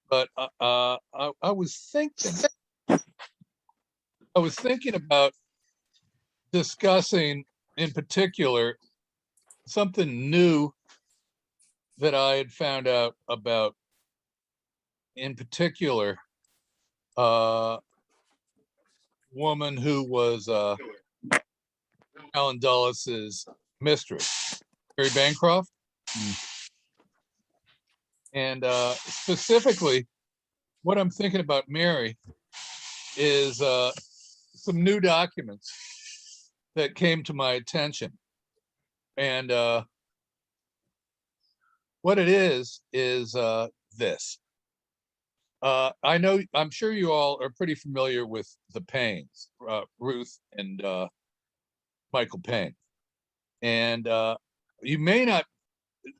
But I was thinking about discussing in particular something new that I had found out about, in particular, woman who was Alan Dulles' mistress, Mary Bancroft. And specifically, what I'm thinking about Mary is some new documents that came to my attention. And what it is this. I'm sure you all are pretty familiar with the Paynes, Ruth and Michael Payne. And you may not,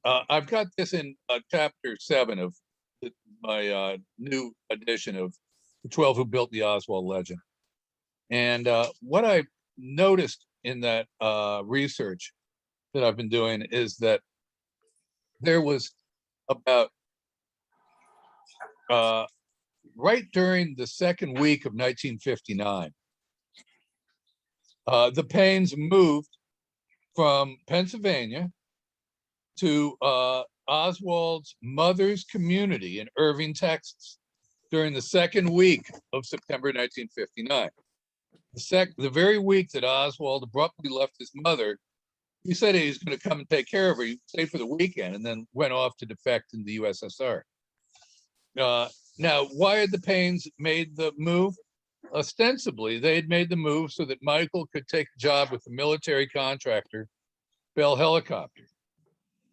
I've got this in chapter 7 of my new edition of The 12 Who Built the Oswald Legend. And what I noticed in that research that I've been doing is that there was about right during the second week of 1959, the Paynes moved from Pennsylvania to Oswald's mother's community in Irving, Texas, during the second week of September 1959. The very week that Oswald abruptly left his mother, he said he was going to come and take care of her. He stayed for the weekend and then went off to defect in the USSR. Now, why had the Paynes made the move? Ostensibly, they had made the move so that Michael could take a job with the military contractor, Bell Helicopter.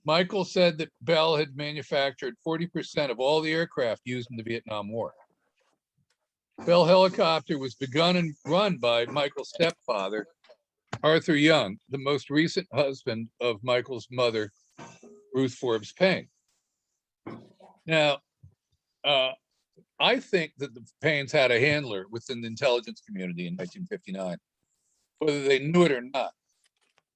Michael said that Bell had manufactured 40% of all the aircraft used in the Vietnam War. Bell Helicopter was begun and run by Michael's stepfather, Arthur Young, the most recent husband of Michael's mother, Ruth Forbes Payne. Now, I think that the Paynes had a handler within the intelligence community in 1959, whether they knew it or not.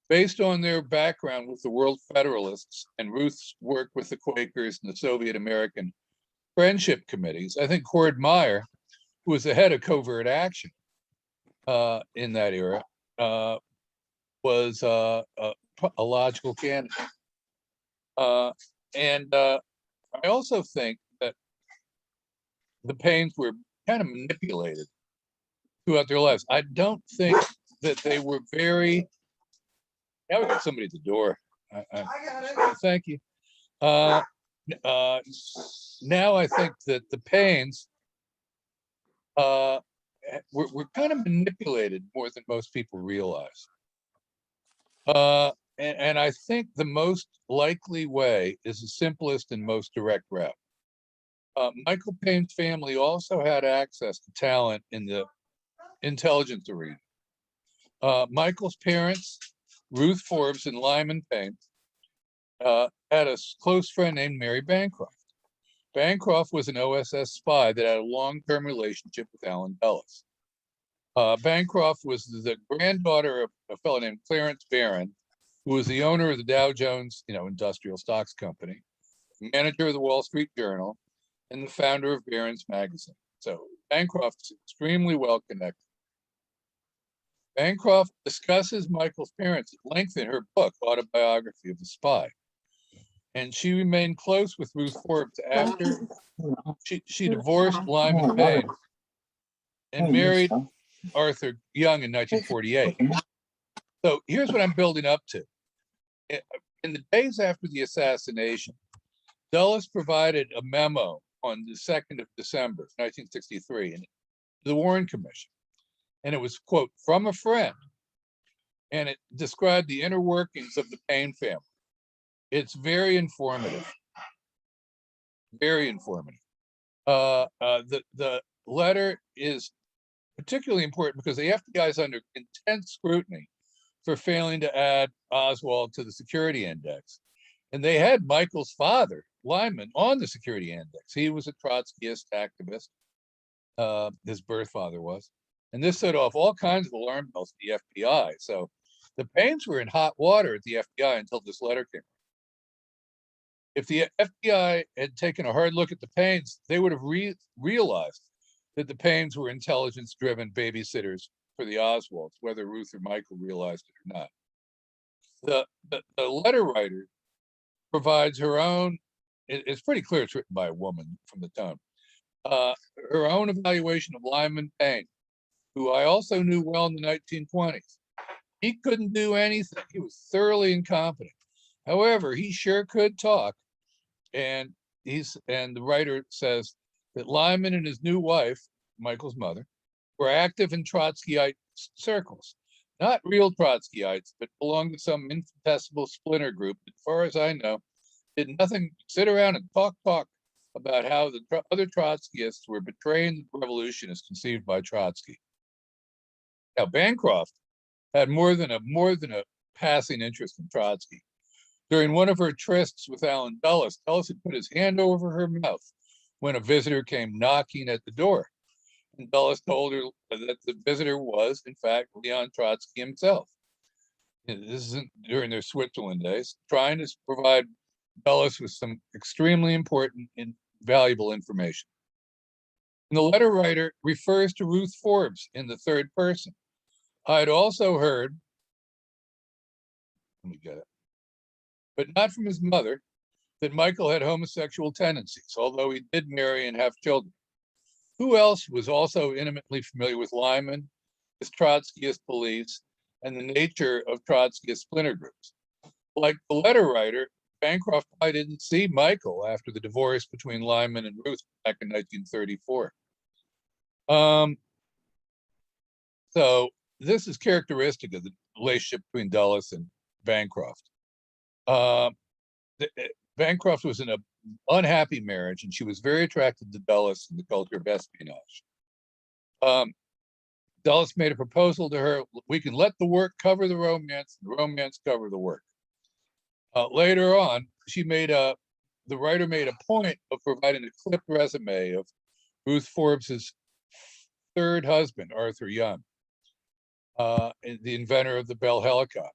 Based on their background with the World Federalists and Ruth's work with the Quakers and the Soviet American friendship committees, I think Cord Meyer, who was the head of covert action in that era, was a logical candidate. And I also think that the Paynes were kind of manipulated throughout their lives. I don't think that they were very. Now we got somebody at the door. I got it. Thank you. Now I think that the Paynes were kind of manipulated more than most people realize. And I think the most likely way is the simplest and most direct route. Michael Payne's family also had access to talent in the intelligence arena. Michael's parents, Ruth Forbes and Lyman Payne, had a close friend named Mary Bancroft. Bancroft was an OSS spy that had a long-term relationship with Alan Dulles. Bancroft was the granddaughter of a fellow named Clarence Barron, who was the owner of the Dow Jones, Industrial Stocks Company, manager of the Wall Street Journal, and the founder of Barron's Magazine. So Bancroft is extremely well connected. Bancroft discusses Michael's parents at length in her book, Autobiography of a Spy. and she remained close with Ruth Forbes after she divorced Lyman Payne and married Arthur Young in 1948. So here's what I'm building up to. In the days after the assassination, Dulles provided a memo on the 2nd of December, 1963, to the Warren Commission. And it was, quote, from a friend. And it described the inner workings of the Payne family. It's very informative. Very informative. The letter is particularly important because the FBI is under intense scrutiny for failing to add Oswald to the security index. And they had Michael's father, Lyman, on the security index. He was a Trotskyist activist. His birth father was. And this set off all kinds of alarm bells at the FBI. So the Paynes were in hot water at the FBI until this letter came. If the FBI had taken a hard look at the Paynes, they would have realized that the Paynes were intelligence-driven babysitters for the Oswalds, whether Ruth or Michael realized it or not. The letter writer provides her own, it's pretty clear it's written by a woman from the tone, her own evaluation of Lyman Payne, who I also knew well in the 1920s. He couldn't do anything. He was thoroughly incompetent. However, he sure could talk. And the writer says that Lyman and his new wife, Michael's mother, were active in Trotskyite circles. Not real Trotskyites, but belonged to some infinitesimal splinter group that, as far as I know, did nothing but sit around and talk about how the other Trotskyists were betraying the revolution as conceived by Trotsky. Now, Bancroft had more than a passing interest in Trotsky. During one of her trysts with Allen Dulles, Dulles had put his hand over her mouth when a visitor came knocking at the door. And Dulles told her that the visitor was, in fact, Leon Trotsky himself. And this isn't during their Switzerland days, trying to provide Dulles with some extremely important and valuable information. And the letter writer refers to Ruth Forbes in the third person. I had also heard, let me get it, but not from his mother, that Michael had homosexual tendencies, although he did marry and have children. Who else was also intimately familiar with Lyman, his Trotskyist beliefs, and the nature of Trotskyist splinter groups? Like the letter writer, Bancroft probably didn't see Michael after the divorce between Lyman and Ruth back in 1934. So this is characteristic of the relationship between Dulles and Bancroft. Bancroft was in an unhappy marriage, and she was very attracted to Dulles in the culture of espionage. Dulles made a proposal to her: we can let the work cover the romance, and the romance cover the work. Later on, the writer made a point of providing a clipped resume of Ruth Forbes's third husband, Arthur Young, the inventor of the Bell helicopter.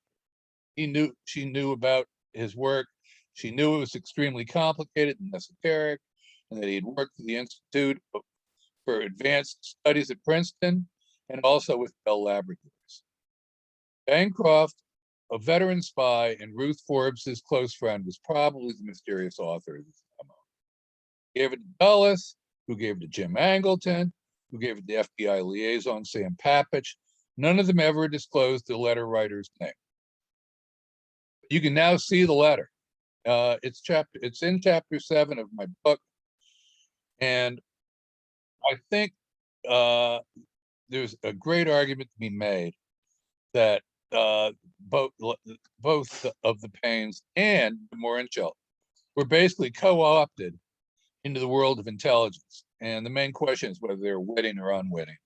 She knew about his work. She knew it was extremely complicated and esoteric, and that he had worked at the Institute for Advanced Studies at Princeton and also with Bell Laboratories. Bancroft, a veteran spy and Ruth Forbes' close friend, was probably the mysterious author of this memo. He gave it to Dulles, who gave it to Jim Angleton, who gave it to FBI liaison Sam Papich. None of them ever disclosed the letter writer's name. You can now see the letter. It's in chapter 7 of my book, and I think there's a great argument to be made that both of the Paynes and the Morinchel were basically co-opted into the world of intelligence, and the main question is whether they're witting or unwitting.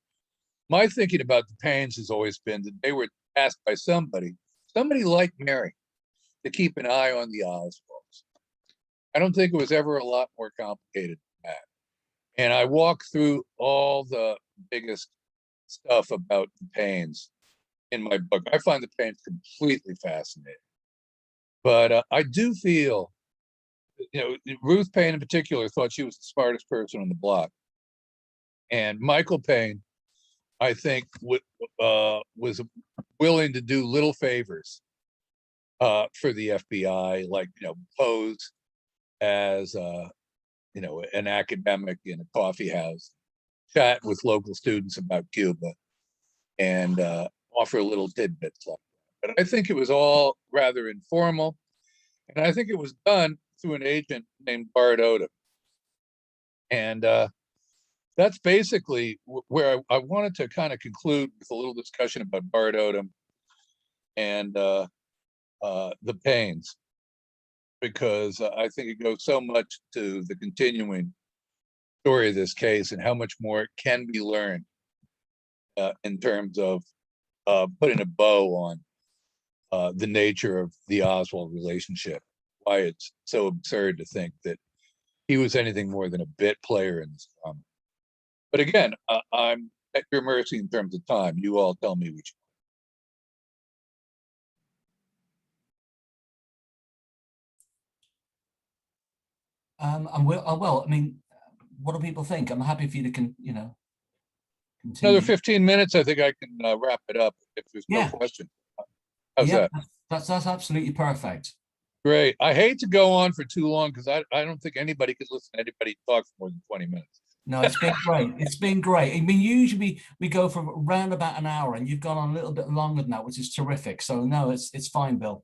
My thinking about the Paynes has always been that they were asked by somebody like Mary, to keep an eye on the Oswalds. I don't think it was ever a lot more complicated than that. And I walk through all the biggest stuff about the Paynes in my book. I find the Paynes completely fascinating. But I do feel, Ruth Payne in particular thought she was the smartest person on the block. And Michael Payne, I think, was willing to do little favors for the FBI, like pose as an academic in a coffee house, chat with local students about Cuba, and offer little tidbits like that. But I think it was all rather informal, and I think it was done through an agent named Bart Odom. And that's basically where I wanted to kind of conclude with a little discussion about Bart Odom and the Paines, because I think it goes so much to the continuing story of this case and how much more can be learned in terms of putting a bow on the nature of the Oswald relationship, why it's so absurd to think that he was anything more than a bit player in this drama. But again, I'm at your mercy in terms of time. You all tell me which. Well, I mean, what do people think? I'm happy for you to continue. Another 15 minutes, I think I can wrap it up if there's no question. How's that? That's absolutely perfect. Great. I hate to go on for too long because I don't think anybody could listen to anybody talk for more than 20 minutes. No, it's been great. It's been great. I mean, usually we go for around about an hour, and you've gone on a little bit longer than that, which is terrific. So no, it's fine, Bill.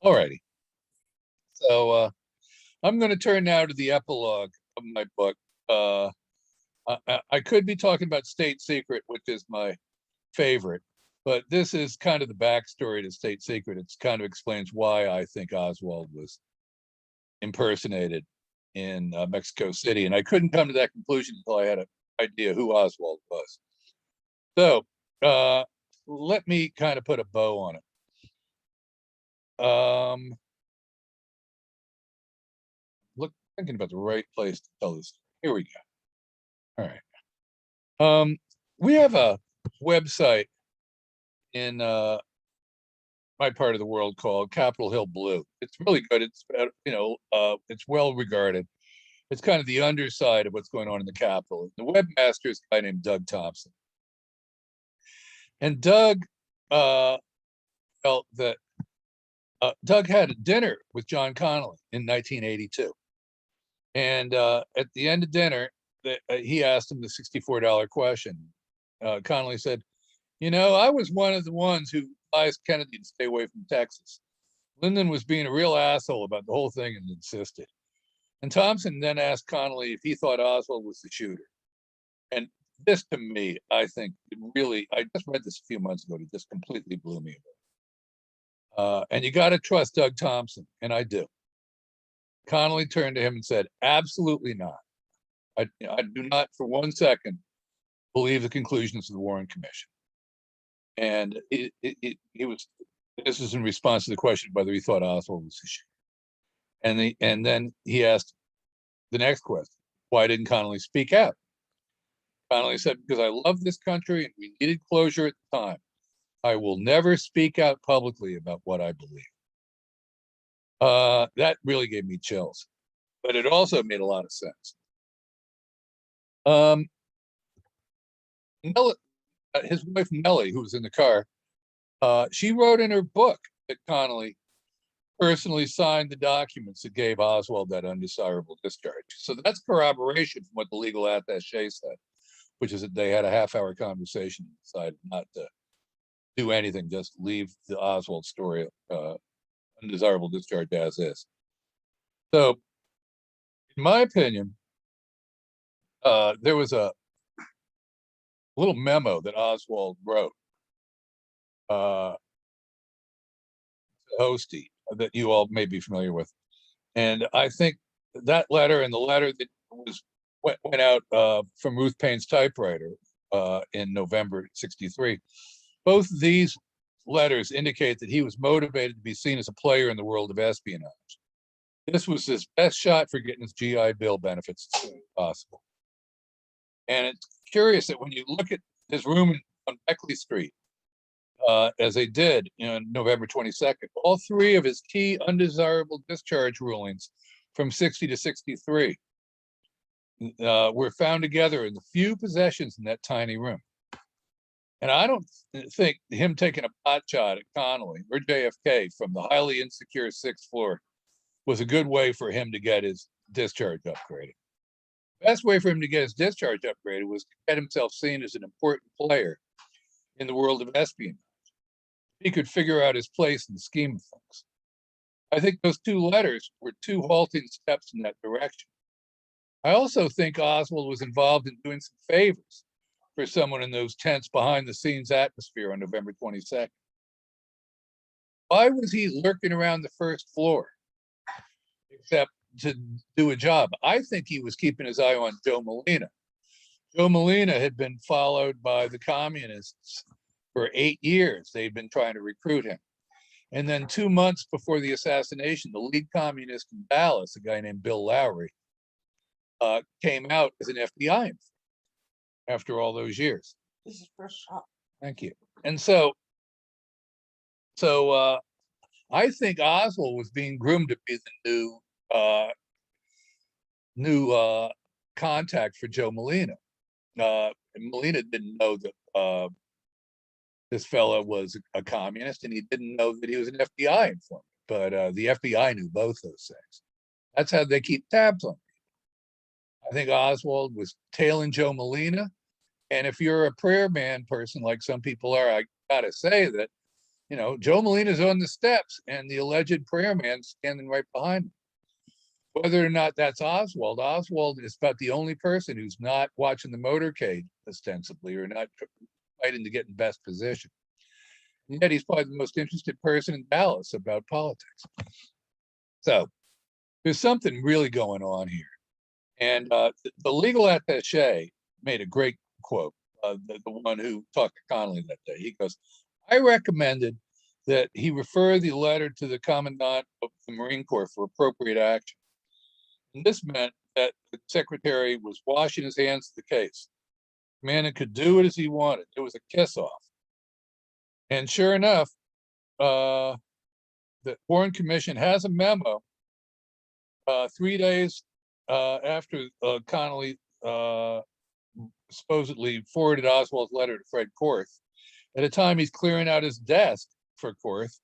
All righty. So I'm going to turn now to the epilogue of my book. I could be talking about State Secret, which is my favorite, but this is kind of the backstory to State Secret. It kind of explains why I think Oswald was impersonated in Mexico City. And I couldn't come to that conclusion until I had an idea who Oswald was. So let me kind of put a bow on it. Thinking about the right place to tell this. Here we go. All right. We have a website in my part of the world called Capitol Hill Blue. It's really good. It's it's well regarded. It's kind of the underside of what's going on in the Capitol. The webmaster is a guy named Doug Thompson, and Doug felt that Doug had a dinner with John Connally in 1982, and at the end of dinner, he asked him the $64 question. Connally said, I was one of the ones who advised Kennedy to stay away from Texas. Lyndon was being a real asshole about the whole thing and insisted. And Thompson then asked Connally if he thought Oswald was the shooter. And this, to me, I think really, I just read this a few months ago. It just completely blew me away. And you got to trust Doug Thompson, and I do. Connally turned to him and said, absolutely not. I do not for 1 second believe the conclusions of the Warren Commission. And this is in response to the question whether he thought Oswald was the shooter. And then he asked the next question, why didn't Connally speak out? Connally said, because I love this country and we needed closure at the time. I will never speak out publicly about what I believe. That really gave me chills, but it also made a lot of sense. His wife Nellie, who was in the car, she wrote in her book that Connally personally signed the documents that gave Oswald that undesirable discharge. So that's corroboration from what the legal attaché said, which is that they had a half-hour conversation and decided not to do anything, just leave the Oswald story, undesirable discharge as is. So, in my opinion, there was a little memo that Oswald wrote Hosty that you all may be familiar with. And I think that letter and the letter that went out from Ruth Paine's typewriter in November '63, both of these letters indicate that he was motivated to be seen as a player in the world of espionage. This was his best shot for getting his GI Bill benefits as soon as possible. And it's curious that when you look at his room on Beckley Street, as they did on November 22nd, all three of his key undesirable discharge rulings from 60 to 63 were found together in the few possessions in that tiny room. And I don't think him taking a pot shot at Connally or JFK from the highly insecure 6th floor was a good way for him to get his discharge upgraded. Best way for him to get his discharge upgraded was to get himself seen as an important player in the world of espionage. He could figure out his place in the scheme of things. I think those two letters were two halting steps in that direction. I also think Oswald was involved in doing some favors for someone in those tense behind the scenes atmosphere on November 22nd. Why was he lurking around the first floor except to do a job? I think he was keeping his eye on Joe Molina. Joe Molina had been followed by the communists for 8 years. They'd been trying to recruit him. And then 2 months before the assassination, the lead communist in Dallas, a guy named Bill Lowry, came out as an FBI informant after all those years. This is first shot. Thank you. And so I think Oswald was being groomed to be the new contact for Joe Molina. Molina didn't know that this fellow was a communist, and he didn't know that he was an FBI informant. But the FBI knew both those things. That's how they keep tabs on people. I think Oswald was tailing Joe Molina. And if you're a prayer man person, like some people are, I gotta say that, Joe Molina's on the steps and the alleged prayer man's standing right behind him. Whether or not that's Oswald is about the only person who's not watching the motorcade ostensibly, or not fighting to get in best position. And yet he's probably the most interested person in Dallas about politics. So there's something really going on here. And the legal attaché made a great quote, the one who talked to Connolly that day. He goes, I recommended that he refer the letter to the Commandant of the Marine Corps for appropriate action. And this meant that the secretary was washing his hands of the case. Man could do it as he wanted. It was a kiss-off. And sure enough, the Warren Commission has a memo 3 days after Connolly supposedly forwarded Oswald's letter to Fred Korth. At a time he's clearing out his desk for Korth,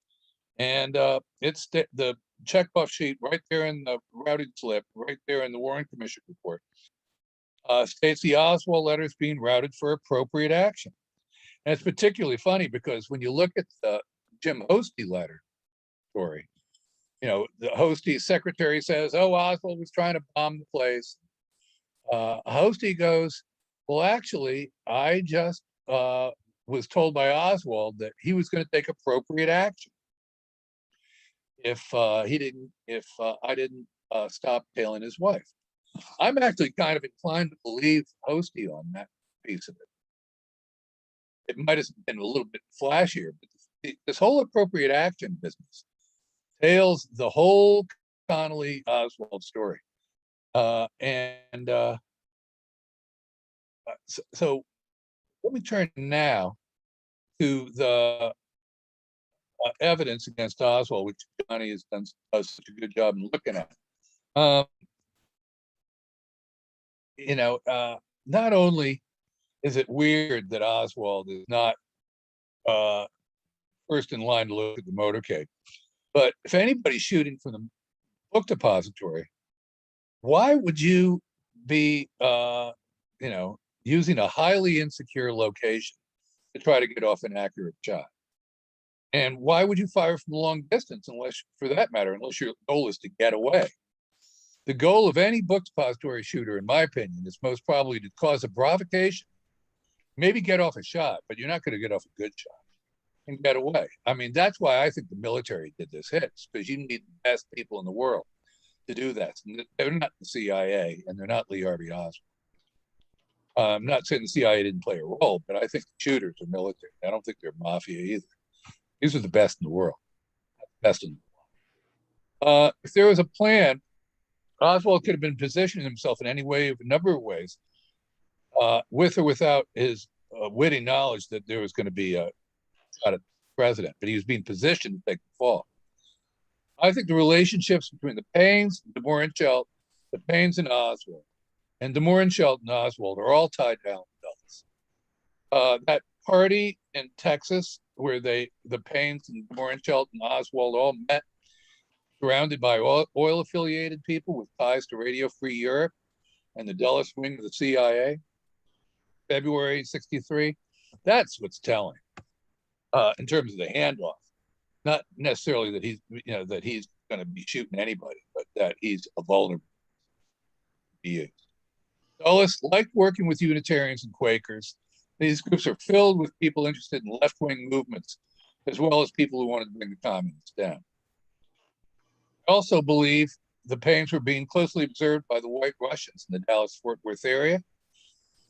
and it's the checkoff sheet right there in the routing slip, right there in the Warren Commission report, states the Oswald letter is being routed for appropriate action. And it's particularly funny because when you look at the Jim Hosty letter story, the Hosty secretary says, oh, Oswald was trying to bomb the place. Hosty goes, well, actually, I just was told by Oswald that he was going to take appropriate action if I didn't stop tailing his wife. I'm actually kind of inclined to believe Hosty on that piece of it. It might have been a little bit flashier, but this whole appropriate action business tails the whole Connolly Oswald story. So let me turn now to the evidence against Oswald, which Johnny has done such a good job in looking at. Not only is it weird that Oswald is not first in line to look at the motorcade, but if anybody's shooting from the book depository, why would you be, using a highly insecure location to try to get off an accurate shot? And why would you fire from a long distance, unless your goal is to get away? The goal of any book depository shooter, in my opinion, is most probably to cause a provocation, maybe get off a shot, but you're not going to get off a good shot and get away. I mean, that's why I think the military did this hits, because you need the best people in the world to do that. And they're not the CIA, and they're not Lee Harvey Oswald. I'm not saying the CIA didn't play a role, but I think the shooters are military. I don't think they're mafia either. These are the best in the world. Best in the world. If there was a plan, Oswald could have been positioning himself in a number of ways, with or without his witty knowledge that there was going to be a shot at the president, but he was being positioned to take the fall. I think the relationships between the Paynes, De Mohrenschildt, the Paynes and Oswald, and De Mohrenschildt and Oswald are all tied down with Dulles. That party in Texas where the Paynes and De Mohrenschildt and Oswald all met surrounded by oil-affiliated people with ties to Radio Free Europe and the Dulles wing of the CIA, February 63. That's what's telling in terms of the handoff. Not necessarily that he's going to be shooting anybody, but that he's a vulnerable to be used. Dulles liked working with Unitarians and Quakers. These groups are filled with people interested in left-wing movements, as well as people who wanted to bring the communists down. I also believe the Paynes were being closely observed by the White Russians in the Dallas-Fort Worth area,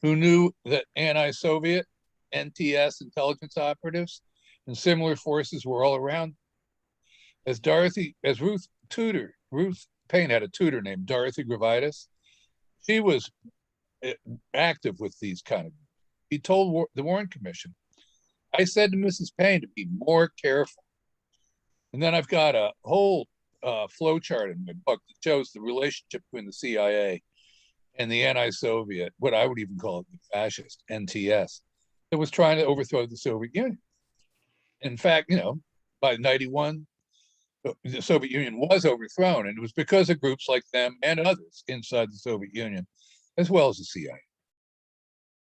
who knew that anti-Soviet NTS intelligence operatives and similar forces were all around. As Ruth Payne had a tutor named Dorothy Gravitas. She was active with these kind of. He told the Warren Commission, I said to Mrs. Payne to be more careful. And then I've got a whole flow chart in my book that shows the relationship between the CIA and the anti-Soviet, what I would even call it the fascist NTS, that was trying to overthrow the Soviet Union. In fact, by 91, the Soviet Union was overthrown, and it was because of groups like them and others inside the Soviet Union, as well as the CIA.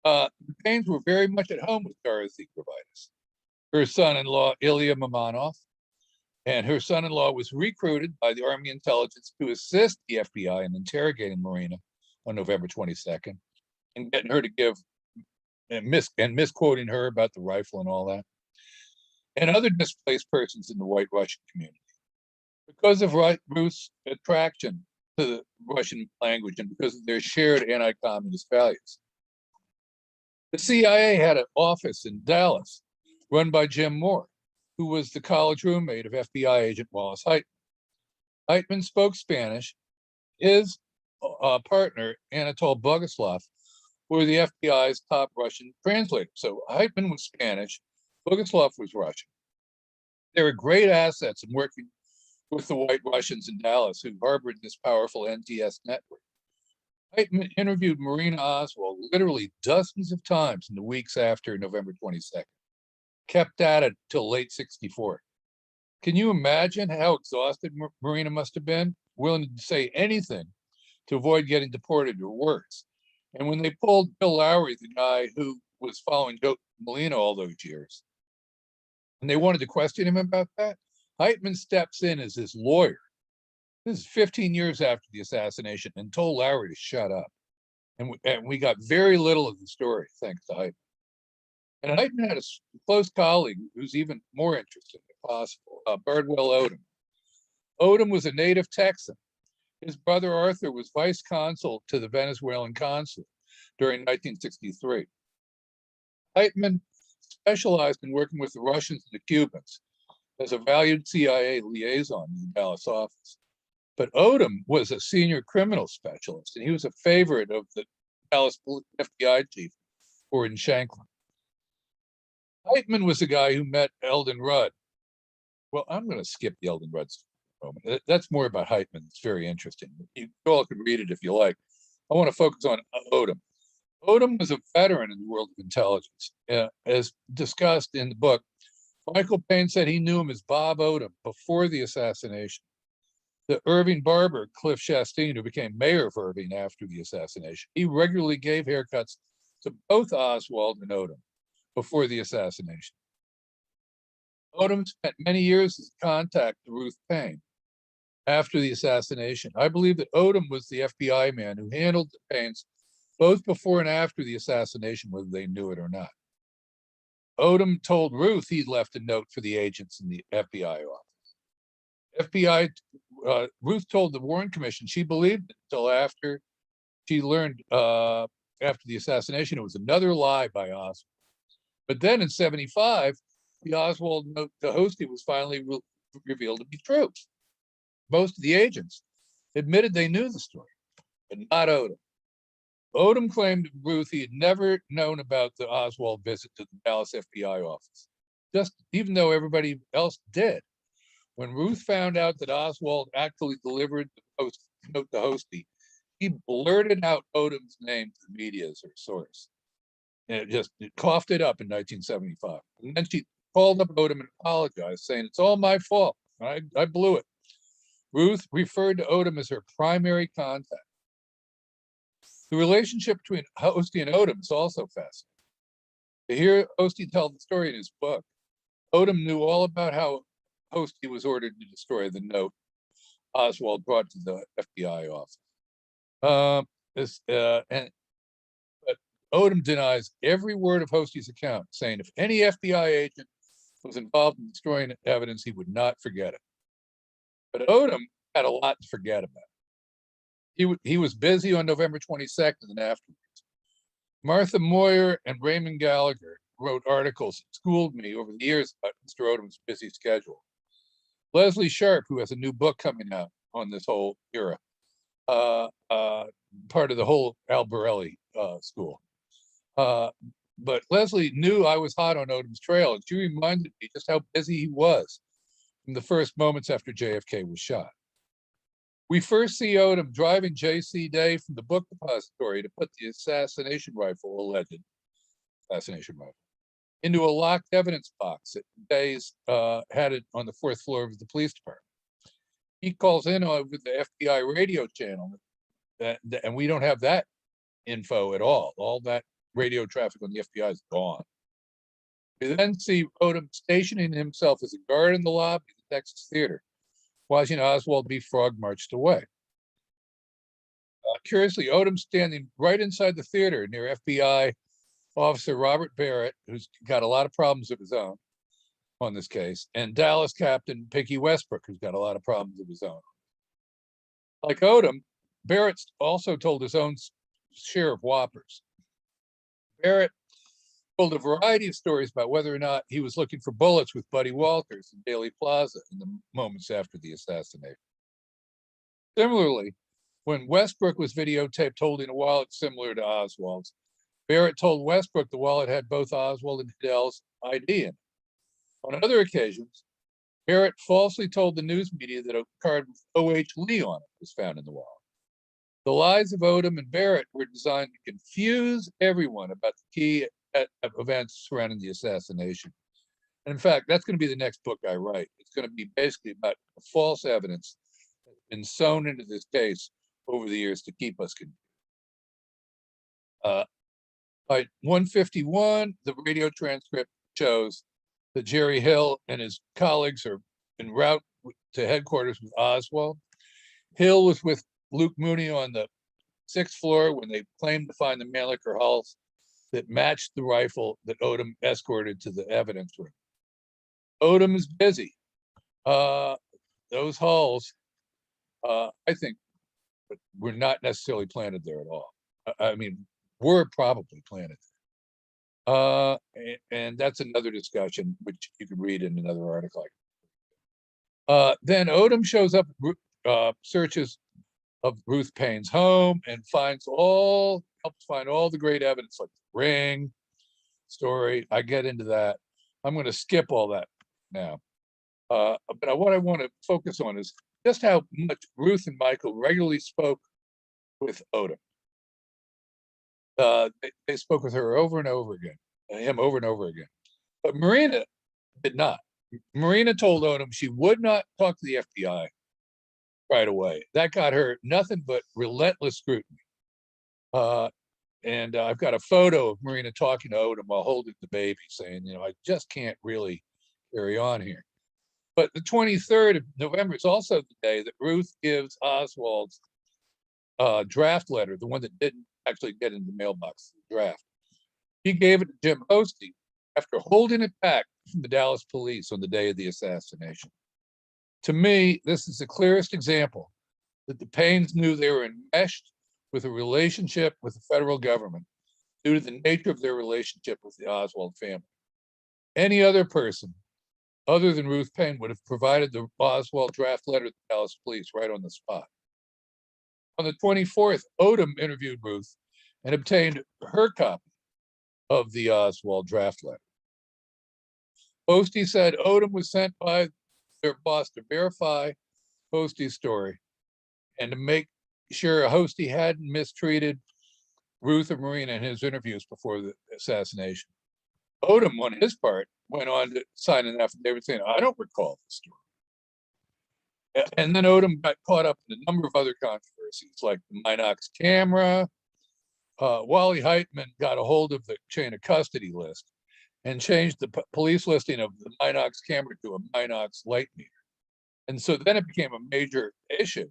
The Paynes were very much at home with Dorothy Gravitas. Her son-in-law, Ilya Mamonov, and her son-in-law was recruited by the Army intelligence to assist the FBI in interrogating Marina on November 22nd and getting her to give, and misquoting her about the rifle and all that, and other displaced persons in the White Russian community. Because of Ruth's attraction to the Russian language and because of their shared anti-communist values. The CIA had an office in Dallas run by Jim Moore, who was the college roommate of FBI agent Wallace Heitman. Heitman spoke Spanish. His partner, Anatol Bogoslov, were the FBI's top Russian translators. So Heitman was Spanish, Bogoslov was Russian. They were great assets in working with the White Russians in Dallas who harbored this powerful NTS network. Heitman interviewed Marina Oswald literally dozens of times in the weeks after November 22nd, kept at it till late 64. Can you imagine how exhausted Marina must have been, willing to say anything to avoid getting deported or worse? And when they pulled Bill Lowry, the guy who was following Joe Molina all those years, and they wanted to question him about that, Heitman steps in as his lawyer. This is 15 years after the assassination, and told Lowry to shut up. And we got very little of the story, thanks to Heitman. And Heitman had a close colleague who's even more interesting if possible, Bardwell Odom. Odom was a native Texan. His brother Arthur was vice consul to the Venezuelan consulate during 1963. Heitman specialized in working with the Russians and the Cubans as a valued CIA liaison in the Dallas office. But Odom was a senior criminal specialist, and he was a favorite of the Dallas FBI chief, Gordon Shanklin. Heitman was the guy who met Eldon Rudd. Well, I'm going to skip the Eldon Rudd story for a moment. That's more about Heitman. It's very interesting. You all can read it if you like. I want to focus on Odom. Odom was a veteran in the world of intelligence. As discussed in the book, Michael Payne said he knew him as Bob Odom before the assassination. The Irving barber, Cliff Chastain, who became mayor of Irving after the assassination, he regularly gave haircuts to both Oswald and Odom before the assassination. Odom spent many years as contact to Ruth Payne after the assassination. I believe that Odom was the FBI man who handled the Paynes both before and after the assassination, whether they knew it or not. Odom told Ruth he'd left a note for the agents in the FBI office. Ruth told the Warren Commission she believed it until after she learned after the assassination it was another lie by Oswald. But then in 75, the Oswald note to Hosty was finally revealed to be true. Most of the agents admitted they knew the story, but not Odom. Odom claimed to Ruth he had never known about the Oswald visit to the Dallas FBI office, just even though everybody else did. When Ruth found out that Oswald actually delivered the note to Hosty, he blurted out Odom's name to the media as her source. And it coughed it up in 1975. And then she called up Odom and apologized, saying, "It's all my fault. I blew it." Ruth referred to Odom as her primary contact. The relationship between Hosty and Odom is also fascinating. To hear Hosty tell the story in his book, Odom knew all about how Hosty was ordered to destroy the note Oswald brought to the FBI office. But Odom denies every word of Hosty's account, saying if any FBI agent was involved in destroying evidence, he would not forget it. But Odom had a lot to forget about. He was busy on November 22nd and afterwards. Martha Moyer and Raymond Gallagher wrote articles that schooled me over the years about Mr. Odom's busy schedule. Leslie Sharp, who has a new book coming out on this whole era, part of the whole Albarelli school. But Leslie knew I was hot on Odom's trail, and she reminded me just how busy he was from the first moments after JFK was shot. We first see Odom driving J.C. Day from the book depository to put the alleged assassination rifle, into a locked evidence box that Day's had it on the 4th floor of the police department. He calls in with the FBI radio channel, and we don't have that info at all. All that radio traffic on the FBI is gone. We then see Odom stationing himself as a guard in the lobby of the Texas Theater, watching Oswald B. Frog marched away. Curiously, Odom standing right inside the theater near FBI officer Robert Barrett, who's got a lot of problems of his own on this case, and Dallas Captain Picky Westbrook, who's got a lot of problems of his own. Like Odom, Barrett also told his own share of whoppers. Barrett told a variety of stories about whether or not he was looking for bullets with Buddy Walters in Dealey Plaza in the moments after the assassination. Similarly, when Westbrook was videotaped holding a wallet similar to Oswald's, Barrett told Westbrook the wallet had both Oswald and Fidel's ID in it. On other occasions, Barrett falsely told the news media that a card with O.H. Lee on it was found in the wallet. The lies of Odom and Barrett were designed to confuse everyone about the key events surrounding the assassination. And in fact, that's going to be the next book I write. It's going to be basically about false evidence that's been sewn into this case over the years to keep us confused. By 1:51, the radio transcript shows that Jerry Hill and his colleagues are en route to headquarters with Oswald. Hill was with Luke Mooney on the 6th floor when they claimed to find the Mannlicher hulls that matched the rifle that Odom escorted to the evidence room. Odom is busy. Those hulls, I think, were not necessarily planted there at all. I mean, were probably planted there. And that's another discussion, which you can read in another article. Then Odom shows up, searches of Ruth Payne's home and helps find all the great evidence, like the ring story. I get into that. I'm going to skip all that now. But what I want to focus on is just how much Ruth and Michael regularly spoke with Odom. They spoke with her over and over again, him over and over again. But Marina did not. Marina told Odom she would not talk to the FBI right away. That got her nothing but relentless scrutiny. And I've got a photo of Marina talking to Odom while holding the baby, saying, I just can't really carry on here. But the 23rd of November is also the day that Ruth gives Oswald's draft letter, the one that didn't actually get in the mailbox, the draft. He gave it to Jim Hosty after holding it back from the Dallas police on the day of the assassination. To me, this is the clearest example that the Paynes knew they were enmeshed with a relationship with the federal government due to the nature of their relationship with the Oswald family. Any other person other than Ruth Payne would have provided the Oswald draft letter to the Dallas police right on the spot. On the 24th, Odom interviewed Ruth and obtained her copy of the Oswald draft letter. Hosty said Odom was sent by their boss to verify Hosty's story and to make sure Hosty hadn't mistreated Ruth or Marina in his interviews before the assassination. Odom, on his part, went on to sign an affidavit saying, I don't recall the story. And then Odom got caught up in a number of other controversies, like the Minox camera. Wally Heitman got a hold of the chain of custody list and changed the police listing of the Minox camera to a Minox light meter. And so then it became a major issue.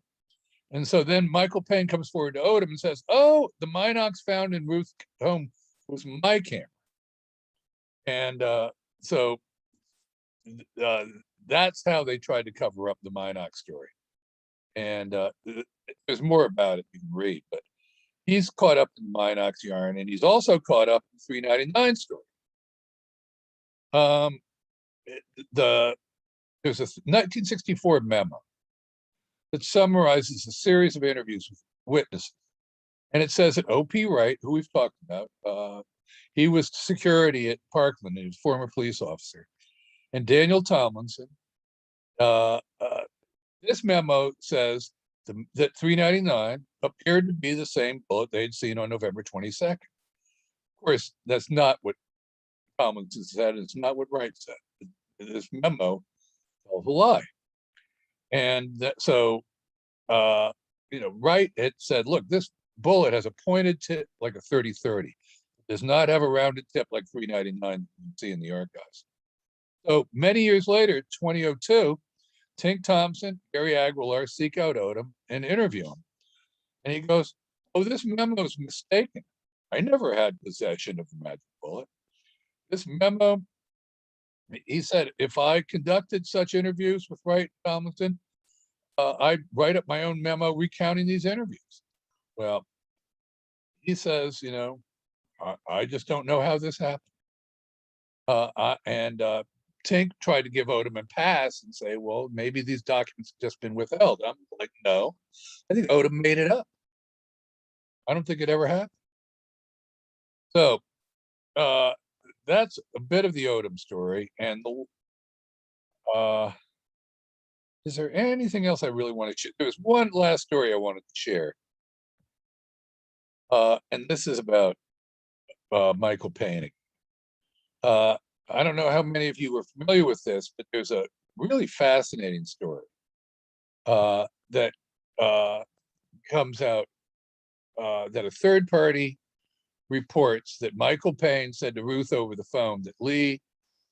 And so then Michael Payne comes forward to Odom and says, oh, the Minox found in Ruth's home was my camera. And so that's how they tried to cover up the Minox story. And there's more about it you can read, but he's caught up in the Minox yarn, and he's also caught up in the 399 story. There's a 1964 memo that summarizes a series of interviews with witnesses. And it says that O.P. Wright, who we've talked about, he was security at Parkland, he was a former police officer, and Daniel Tomlinson. This memo says that 399 appeared to be the same bullet they'd seen on November 22nd. Of course, that's not what Tomlinson said. It's not what Wright said. This memo tells a lie. And so, Wright had said, look, this bullet has a pointed tip like a 30-30. It does not have a rounded tip like 399 you see in the archives. So many years later, 2002, Tink Thompson, Gary Aguilar seek out Odom and interview him. And he goes, oh, this memo is mistaken. I never had possession of the magic bullet. This memo, he said, if I conducted such interviews with Wright and Tomlinson, I'd write up my own memo recounting these interviews. Well, he says, I just don't know how this happened. Tink tried to give Odom a pass and say, well, maybe these documents have just been withheld. I'm like, no, I think Odom made it up. I don't think it ever happened. So that's a bit of the Odom story. And is there anything else I really want to share? There was one last story I wanted to share. And this is about Michael Payne. I don't know how many of you are familiar with this, but there's a really fascinating story that comes out that a third party reports that Michael Payne said to Ruth over the phone that Lee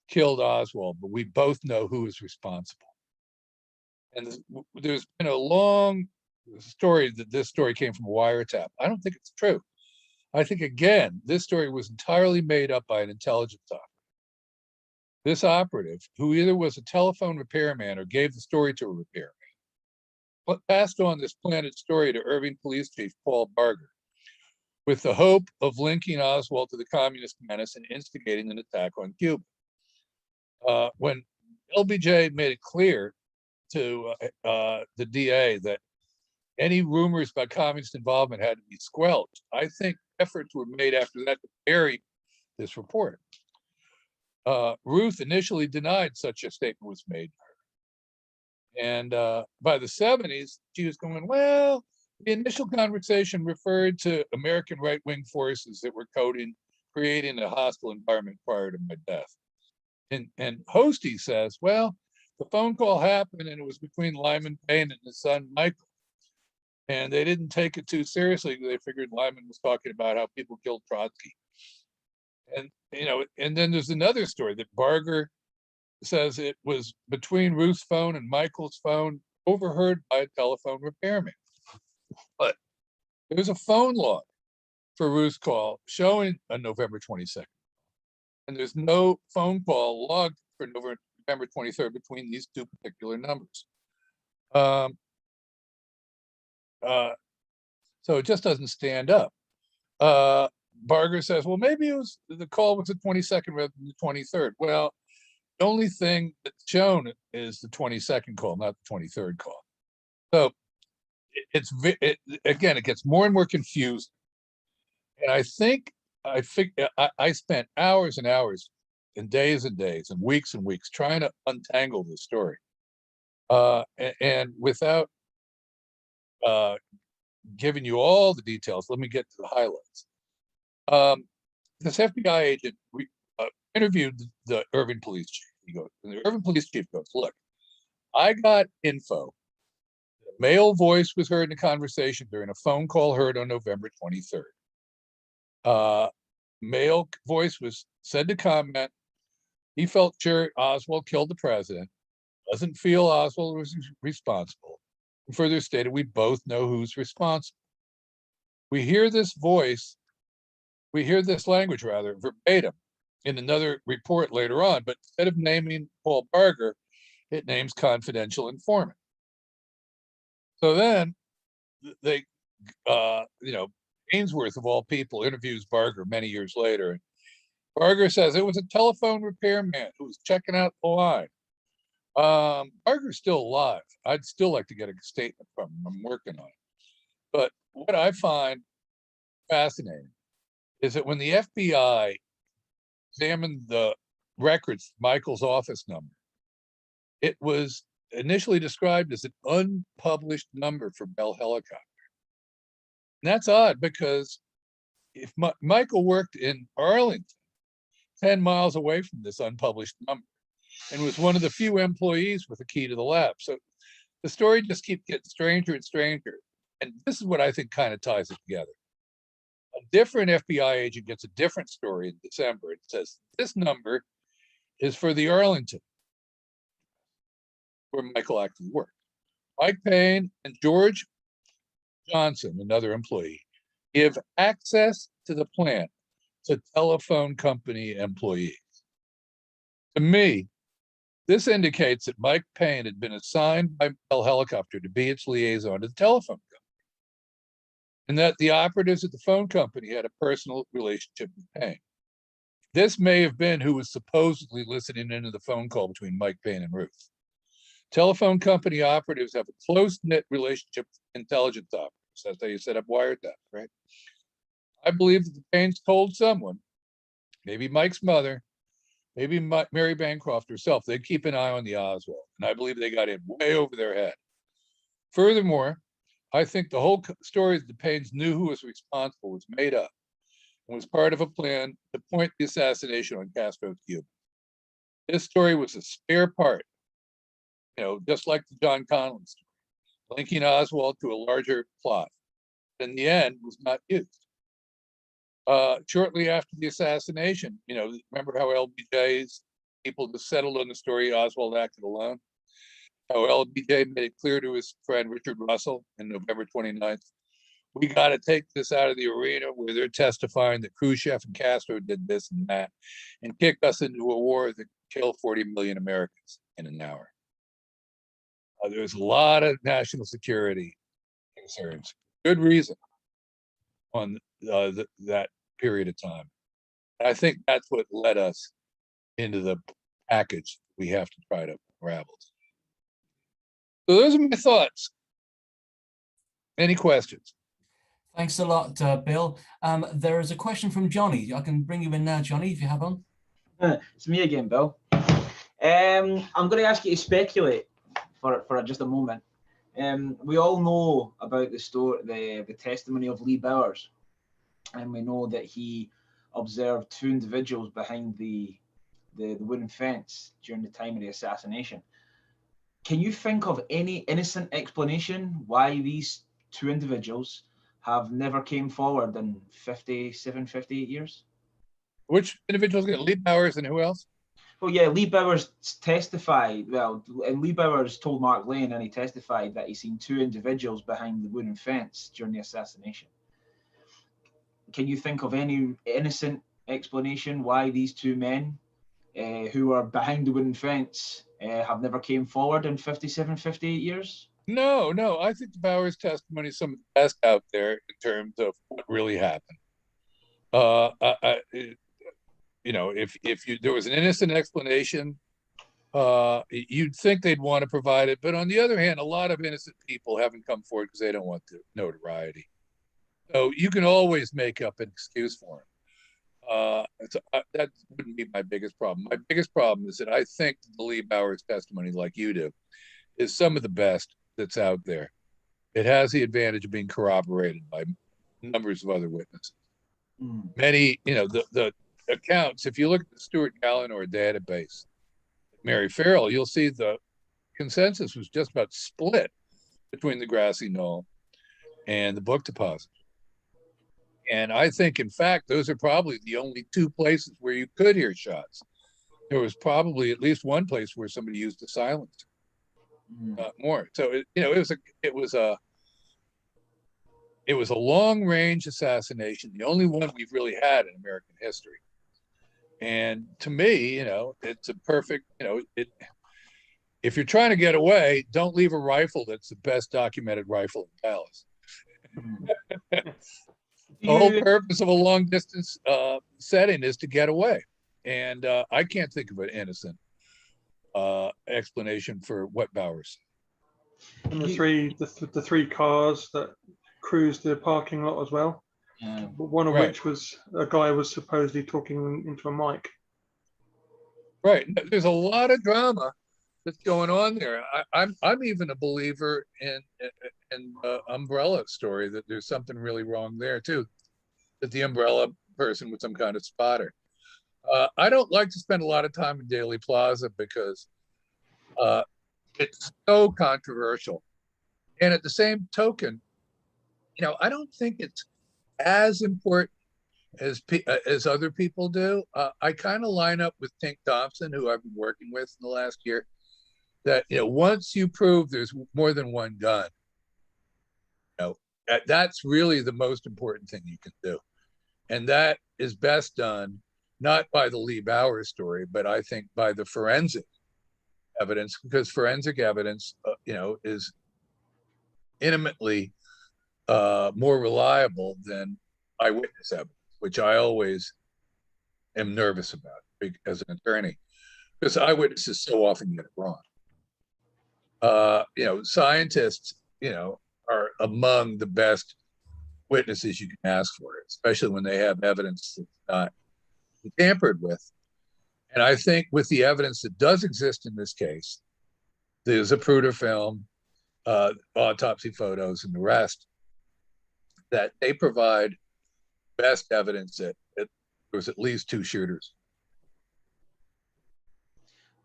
killed Oswald, but we both know who is responsible. And there's been a long story that this story came from a wiretap. I don't think it's true. I think, again, this story was entirely made up by an intelligence operative. This operative, who either was a telephone repairman or gave the story to a repairman, passed on this planted story to Irving Police Chief Paul Barger with the hope of linking Oswald to the communist menace and instigating an attack on Cuba. When LBJ made it clear to the DA that any rumors about communist involvement had to be squelched, I think efforts were made after that to bury this report. Ruth initially denied such a statement was made to her. And by the 70s, she was going, well, the initial conversation referred to American right-wing forces that were creating a hostile environment prior to my death. And Hosty says, well, the phone call happened and it was between Lyman Payne and his son, Michael. And they didn't take it too seriously because they figured Lyman was talking about how people killed Trotsky. And, and then there's another story that Barger says it was between Ruth's phone and Michael's phone, overheard by a telephone repairman. But there's a phone log for Ruth's call showing a November 22nd. And there's no phone call logged for November 23rd between these two particular numbers. So it just doesn't stand up. Barger says, well, maybe the call was the 22nd rather than the 23rd. Well, the only thing that's shown is the 22nd call, not the 23rd call. So again, it gets more and more confused. And I think I spent hours and hours and days and weeks trying to untangle this story. And without giving you all the details, let me get to the highlights. This FBI agent interviewed the Irving police chief. And the Irving police chief goes, look, I got info Male voice was heard in the conversation during a phone call heard on November 23rd. Male voice was said to comment, he felt sure Oswald killed the president, doesn't feel Oswald was responsible, and further stated, we both know who's responsible. We hear this language rather, verbatim in another report later on, but instead of naming Paul Barger, it names confidential informant. So then they, Ainsworth of all people interviews Barger many years later. Barger says it was a telephone repairman who was checking out the line. Barger's still alive. I'd still like to get a statement from him. I'm working on it. But what I find fascinating is that when the FBI examined the records, Michael's office number, it was initially described as an unpublished number for Bell Helicopter. And that's odd because if Michael worked in Arlington, 10 miles away from this unpublished number, and was one of the few employees with a key to the lab. So the story just keeps getting stranger and stranger. And this is what I think kind of ties it together. A different FBI agent gets a different story in December. It says, this number is for the Arlington, where Michael actually worked. Mike Payne and George Johnson, another employee, give access to the plant to telephone company employees. To me, this indicates that Mike Payne had been assigned by Bell Helicopter to be its liaison to the telephone company, and that the operatives at the phone company had a personal relationship with Payne. This may have been who was supposedly listening into the phone call between Mike Payne and Ruth. Telephone company operatives have a close-knit relationship with intelligence operatives. That's how you set up wiretap, right? I believe that the Paynes told someone, maybe Mike's mother, maybe Mary Bancroft herself, they'd keep an eye on the Oswald. And I believe they got in way over their head. Furthermore, I think the whole story that the Paynes knew who was responsible was made up and was part of a plan to point the assassination on Castro Cuba. This story was a spare part, just like the John Conlon story, linking Oswald to a larger plot. In the end, was not used. Shortly after the assassination, remember how LBJ's people just settled on the story Oswald acted alone? How LBJ made it clear to his friend Richard Russell in November 29th, we got to take this out of the arena where they're testifying that Khrushchev and Castro did this and that and kick us into a war that killed 40 million Americans in an hour. There's a lot of national security concerns. Good reason on that period of time. I think that's what led us into the package we have to try to unravel. So those are my thoughts. Any questions? Thanks a lot, Bill. There is a question from Johnny. I can bring you in now, Johnny, if you have one. It's me again, Bill. I'm going to ask you to speculate for just a moment. We all know about the testimony of Lee Bowers, and we know that he observed two individuals behind the wooden fence during the time of the assassination. Can you think of any innocent explanation why these two individuals have never came forward in 58 years? Which individuals get Lee Bowers and who else? Well, yeah, Lee Bowers testified, and Lee Bowers told Mark Lane, and he testified that he seen two individuals behind the wooden fence during the assassination. Can you think of any innocent explanation why these two men who are behind the wooden fence have never came forward in 58 years? No. I think the Bowers testimony is some of the best out there in terms of what really happened. If there was an innocent explanation, you'd think they'd want to provide it. But on the other hand, a lot of innocent people haven't come forward because they don't want the notoriety. So you can always make up an excuse for them. That wouldn't be my biggest problem. My biggest problem is that I think the Lee Bowers testimony, like you do, is some of the best that's out there. It has the advantage of being corroborated by numbers of other witnesses. Many, the accounts, if you look at the Stuart Gallinor database, Mary Farrell, you'll see the consensus was just about split between the grassy knoll and the book deposit. And I think, in fact, those are probably the only two places where you could hear shots. There was probably at least one place where somebody used a silencer, not more. So it was a long range assassination, the only one we've really had in American history. And to me, it's a perfect, if you're trying to get away, don't leave a rifle that's the best documented rifle in Dallas. The whole purpose of a long distance setting is to get away. And I can't think of an innocent explanation for what Bowers said. And the three cars that cruised the parking lot as well. One of which was a guy was supposedly talking into a mic. Right. There's a lot of drama that's going on there. I'm even a believer in the umbrella story, that there's something really wrong there too, that the umbrella person was some kind of spotter. I don't like to spend a lot of time in Dealey Plaza because it's so controversial. And at the same token, I don't think it's as important as other people do. I kind of line up with Tink Thompson, who I've been working with in the last year, that once you prove there's more than one gun, that's really the most important thing you can do. And that is best done not by the Lee Bowers story, but I think by the forensic evidence, because forensic evidence is intimately more reliable than eyewitness evidence, which I always am nervous about as an attorney, because eyewitnesses so often get it wrong. Scientists, are among the best witnesses you can ask for, especially when they have evidence that's not tampered with. And I think with the evidence that does exist in this case, the Zapruder film, autopsy photos, and the rest, that they provide best evidence that there was at least two shooters.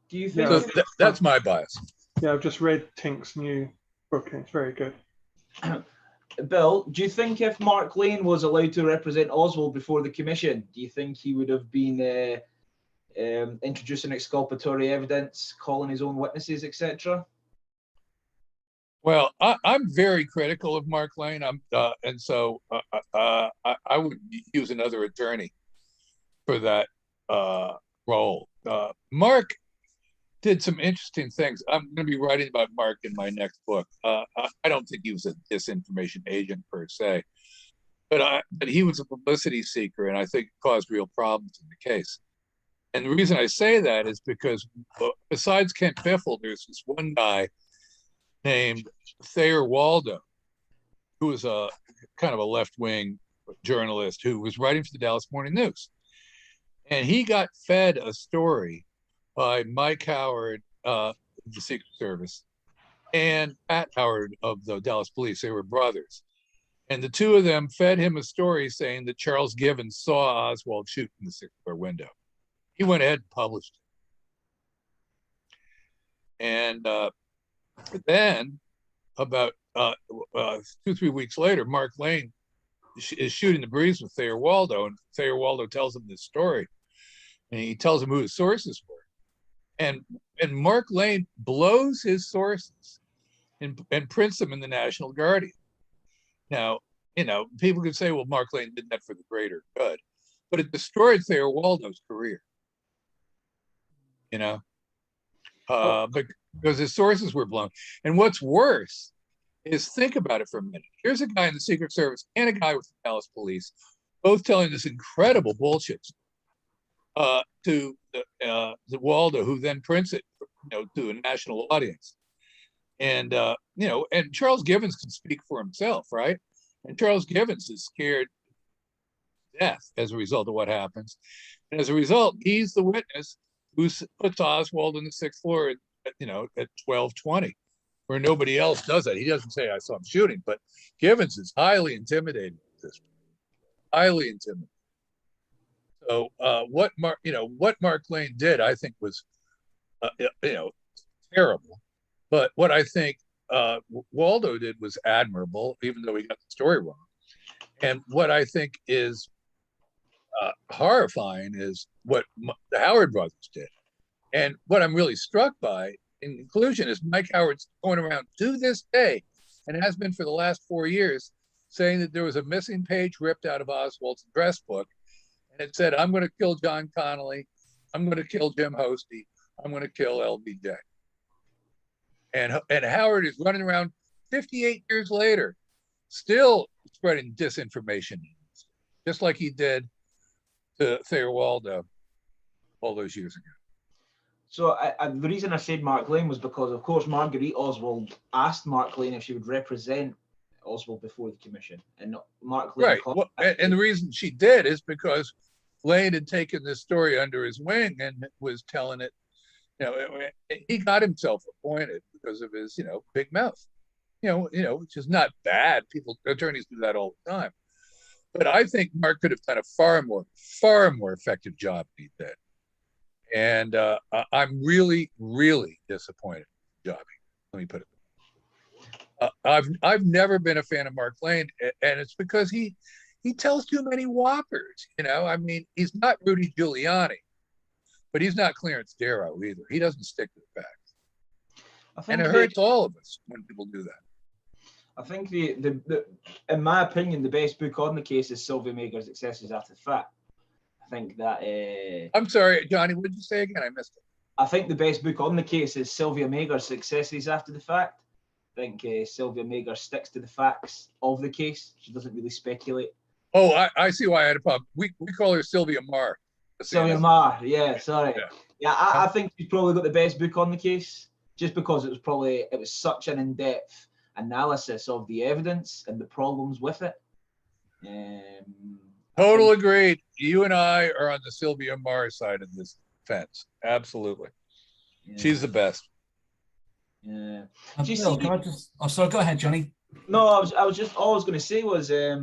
Do you think that's my bias? Yeah, I've just read Tink's new book and it's very good. Bill, do you think if Mark Lane was allowed to represent Oswald before the commission, do you think he would have been introducing exculpatory evidence, calling his own witnesses, etc.? Well, I'm very critical of Mark Lane, and so I would use another attorney for that role. Mark did some interesting things. I'm going to be writing about Mark in my next book. I don't think he was a disinformation agent per se, but he was a publicity seeker, and I think it caused real problems in the case. And the reason I say that is because besides Kent Biffle, there's this one guy named Thayer Waldo, who was a kind of a left-wing journalist who was writing for the Dallas Morning News. And he got fed a story by Mike Howard of the Secret Service and Pat Howard of the Dallas Police. They were brothers. And the two of them fed him a story saying that Charles Givens saw Oswald shoot in the sixth-floor window. He went ahead and published it. And then about 2-3 weeks later, Mark Lane is shooting the breeze with Thayer Waldo, and Thayer Waldo tells him this story, and he tells him who his sources were. And Mark Lane blows his sources and prints them in the National Guardian. Now, people could say, well, Mark Lane did that for the greater good, but it destroyed Thayer Waldo's career. Because his sources were blown. And what's worse is, think about it for a minute. Here's a guy in the Secret Service and a guy with the Dallas Police, both telling this incredible bullshit to the Waldo, who then prints it, to a national audience. And and Charles Givens can speak for himself, right? And Charles Givens is scared to death as a result of what happens. And as a result, he's the witness who puts Oswald in the sixth floor at 12:20, where nobody else does that. He doesn't say, I saw him shooting, but Givens is highly intimidated at this point. Highly intimidated. So what Mark Lane did, I think, was terrible. But what I think Waldo did was admirable, even though he got the story wrong. And what I think is horrifying is what the Howard brothers did. And what I'm really struck by in conclusion is Mike Howard's going around to this day, and has been for the last 4 years, saying that there was a missing page ripped out of Oswald's address book. And it said, I'm going to kill John Connolly. I'm going to kill Jim Hosty. I'm going to kill LBJ. And Howard is running around 58 years later, still spreading disinformation, just like he did to Thayer Waldo all those years ago. So the reason I said Mark Lane was because, of course, Marguerite Oswald asked Mark Lane if she would represent Oswald before the commission, and Mark Lane. Right. Well, and the reason she did is because Lane had taken this story under his wing and was telling it. You know, he got himself appointed because of his, big mouth. Which is not bad. Attorneys do that all the time. But I think Mark could have done a far more effective job than he did. And I'm really, really disappointed in Jobby. Let me put it. I've never been a fan of Mark Lane, and it's because he tells too many whoppers. I mean, he's not Rudy Giuliani, but he's not Clarence Darrow either. He doesn't stick to the facts, and it hurts all of us when people do that. I think the in my opinion, the best book on the case is Sylvia Meagher's Successes After the Fact. I think that. I'm sorry, Johnny. What did you say again? I missed it. I think the best book on the case is Sylvia Meagher's Successes After the Fact. I think Sylvia Meagher sticks to the facts of the case. She doesn't really speculate. Oh, I see why I had a problem. We call her Sylvia Marr. Sylvia Marr, yeah, sorry. Yeah, I think she's probably got the best book on the case, just because it was such an in-depth analysis of the evidence and the problems with it. Total agreed. You and I are on the Sylvia Marr side of this fence. Absolutely. Yeah. She's the best. Yeah. Bill, can I just? Oh, sorry. Go ahead, Johnny. No, I was just all I was going to say was it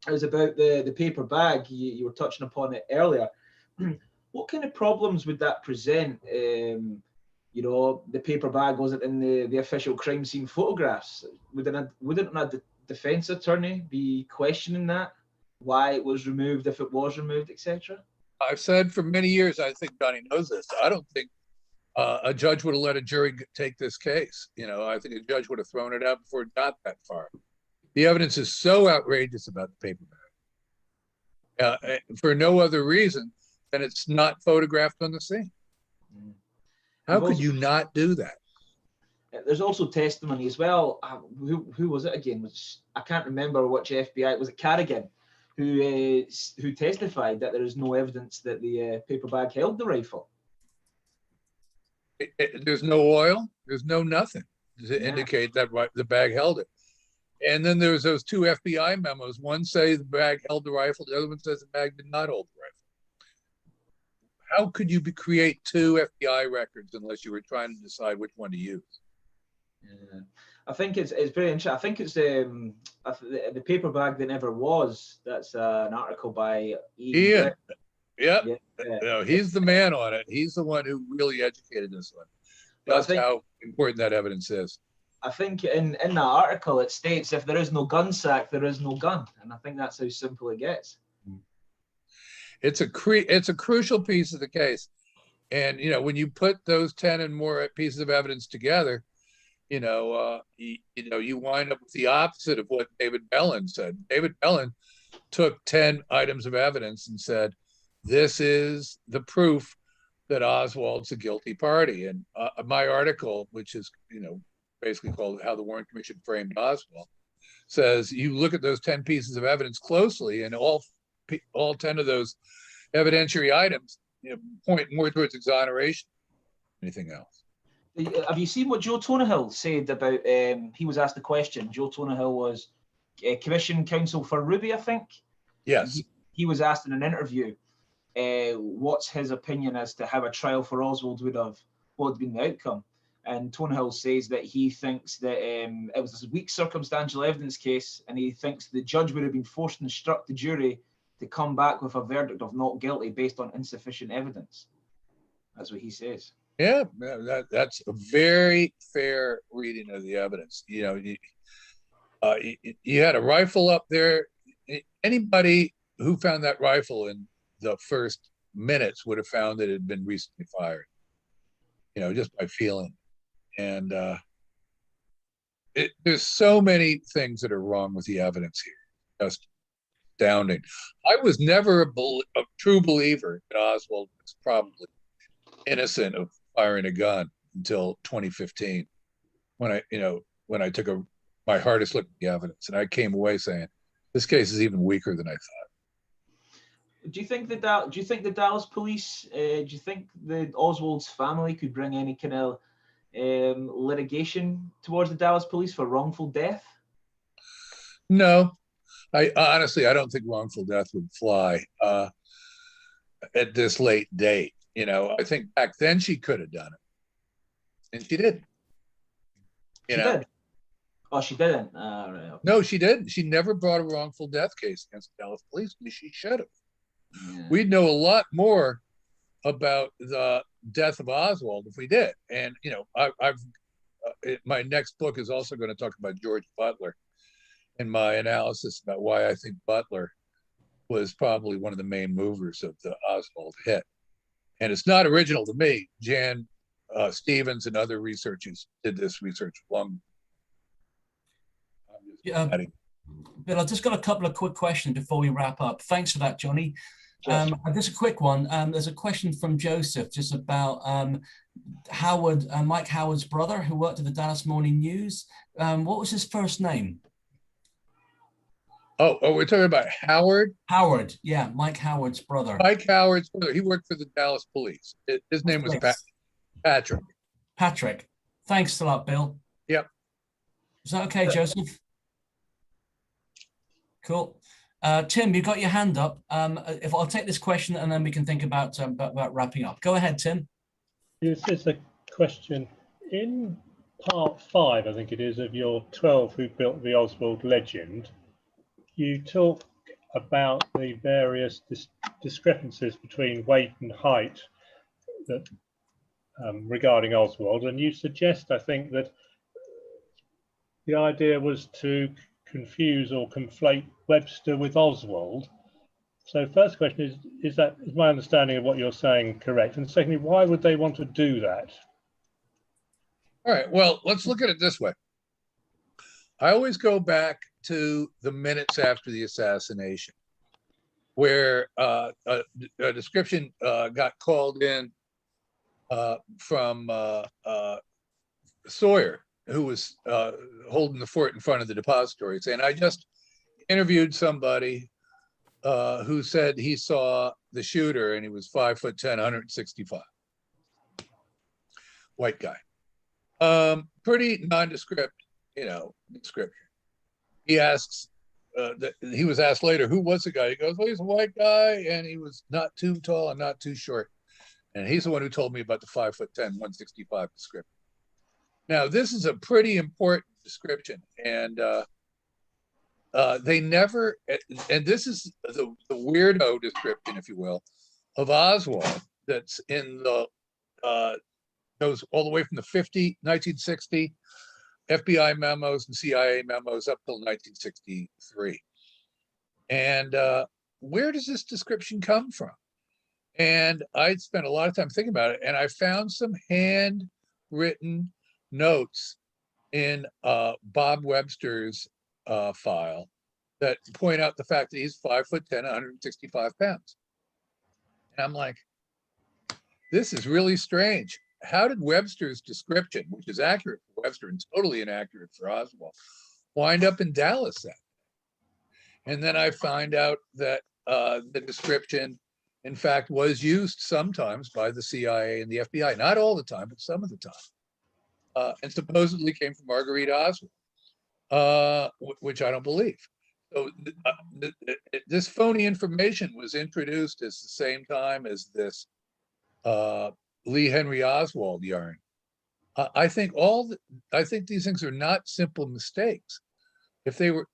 was about the paper bag. You were touching upon it earlier. What kind of problems would that present? The paper bag wasn't in the official crime scene photographs. Wouldn't a defense attorney be questioning that? Why it was removed, if it was removed, etc.? I've said for many years, I think Johnny knows this, I don't think a judge would have let a jury take this case. I think a judge would have thrown it out before it got that far. The evidence is so outrageous about the paper bag for no other reason than it's not photographed on the scene. How could you not do that? There's also testimony as well. Who was it again? I can't remember which FBI. Was it Carrigan who testified that there is no evidence that the paper bag held the rifle? There's no oil. There's no nothing to indicate that the bag held it. And then there's those two FBI memos. One says the bag held the rifle. The other one says the bag did not hold the rifle. How could you create two FBI records unless you were trying to decide which one to use? Yeah. I think it's very interesting. I think it's the paper bag that never was. That's an article by Ian. Yep. Yeah. No, he's the man on it. He's the one who really educated this one. That's how important that evidence is. I think in that article it states if there is no gun sack, there is no gun, and I think that's how simple it gets. It's a crucial piece of the case, and when you put those 10 and more pieces of evidence together, you wind up with the opposite of what David Bellin said. David Bellin took 10 items of evidence and said, this is the proof that Oswald's a guilty party. And my article, which is, basically called How the Warren Commission Framed Oswald, says you look at those 10 pieces of evidence closely, and all 10 of those evidentiary items point more towards exoneration than anything else. Have you seen what Joe Tonahill said about, he was asked the question, Joe Tonahill was commission counsel for Ruby, I think? Yes. He was asked in an interview, what's his opinion as to how a trial for Oswald what would been the outcome? And Tonahill says that he thinks that it was a weak circumstantial evidence case, and he thinks the judge would have been forced to instruct the jury to come back with a verdict of not guilty based on insufficient evidence. That's what he says. Yeah, that's a very fair reading of the evidence. You know, you had a rifle up there. Anybody who found that rifle in the first minutes would have found that it had been recently fired, you know, just by feeling. And there's so many things that are wrong with the evidence here. Just astounding. I was never a true believer that Oswald was probably innocent of firing a gun until 2015, when I took my hardest look at the evidence, and I came away saying this case is even weaker than I thought. Do you think the Dallas police? Do you think the Oswald's family could bring any kind of litigation towards the Dallas police for wrongful death? No, I honestly, I don't think wrongful death would fly at this late date. You know, I think back then she could have done it, and she didn't. She did. Oh, she didn't. Right, okay. No, she didn't. She never brought a wrongful death case against the Dallas police. She should have. Yeah. We'd know a lot more about the death of Oswald if we did. And you know, my next book is also going to talk about George Butler and my analysis about why I think Butler was probably one of the main movers of the Oswald hit. And it's not original to me. Jan Stevens and other researchers did this research long. Bill, I've just got a couple of quick questions before we wrap up. Thanks for that, Johnny. Just a quick one. There's a question from Joseph just about Mike Howard's brother who worked at the Dallas Morning News. What was his first name? Oh, we're talking about Howard? Howard, yeah, Mike Howard's brother. Mike Howard's brother. He worked for the Dallas police. His name was Patrick. Patrick. Thanks a lot, Bill. Yep. Is that okay, Joseph? Cool. Tim, you got your hand up. If I'll take this question and then we can think about wrapping up. Go ahead, Tim. This is a question. In part 5, I think it is, of your 12 Who Built the Oswald Legend, you talk about the various discrepancies between weight and height that regarding Oswald, and you suggest, I think, that the idea was to confuse or conflate Webster with Oswald. So first question is my understanding of what you're saying correct? And secondly, why would they want to do that? All right, well, let's look at it this way. I always go back to the minutes after the assassination, where a description got called in from Sawyer, who was holding the fort in front of the depository, saying, I just interviewed somebody who said he saw the shooter and he was 5'10", 165. White guy. Pretty nondescript, description. He asks, he was asked later, who was the guy? He goes, well, he's a white guy and he was not too tall and not too short. And he's the one who told me about the 5'10", 165 description. Now, this is a pretty important description, and they never, and this is the weirdo description, if you will, of Oswald that's in the, goes all the way from the 1960 FBI memos and CIA memos up till 1963. And where does this description come from? And I spent a lot of time thinking about it, and I found some handwritten notes in Bob Webster's file that point out the fact that he's 5'10", 165 pounds. And I'm like, this is really strange. How did Webster's description, which is accurate for Webster and totally inaccurate for Oswald, wind up in Dallas then? And then I find out that the description, in fact, was used sometimes by the CIA and the FBI, not all the time, but some of the time, and supposedly came from Marguerite Oswald, which I don't believe. So this phony information was introduced at the same time as this Lee Henry Oswald yarn. I think these things are not simple mistakes. If they were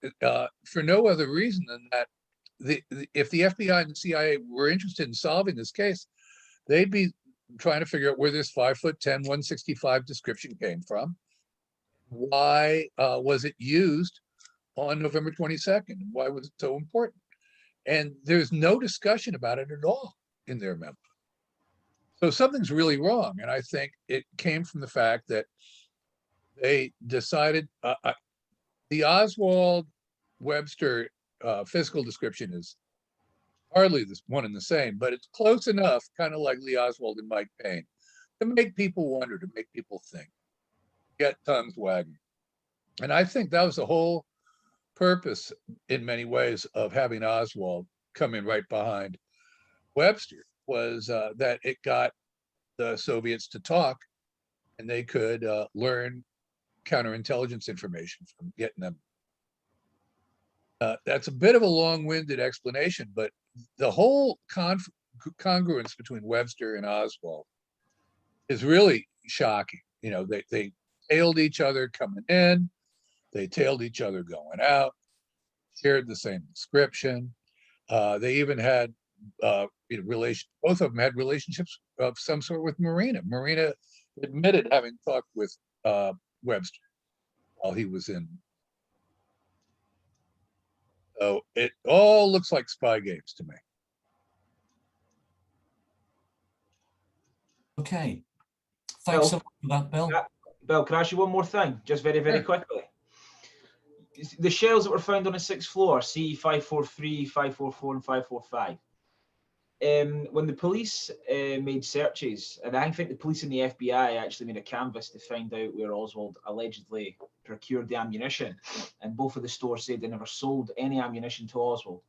for no other reason than that, if the FBI and the CIA were interested in solving this case, they'd be trying to figure out where this 5'10", 165 description came from. Why was it used on November 22nd? Why was it so important? And there's no discussion about it at all in their memo. So something's really wrong. And I think it came from the fact that they decided the Oswald Webster physical description is hardly this one and the same, but it's close enough, kind of like Lee Oswald and Mike Payne, to make people wonder, to make people think, get tongues wagging. And I think that was the whole purpose, in many ways, of having Oswald come in right behind Webster, was that it got the Soviets to talk, and they could learn counterintelligence information from getting them. That's a bit of a long-winded explanation, but the whole congruence between Webster and Oswald is really shocking. You know, they tailed each other coming in, they tailed each other going out, shared the same description. They even had both of them had relationships of some sort with Marina. Marina admitted having talked with Webster while he was in. So it all looks like spy games to me. Okay. Thanks so much for that, Bill. Bill, can I ask you one more thing, just very, very quickly? The shells that were found on the 6th floor, C543, 544, and 545. When the police made searches, and I think the police and the FBI actually made a canvass to find out where Oswald allegedly procured the ammunition, and both of the stores said they never sold any ammunition to Oswald.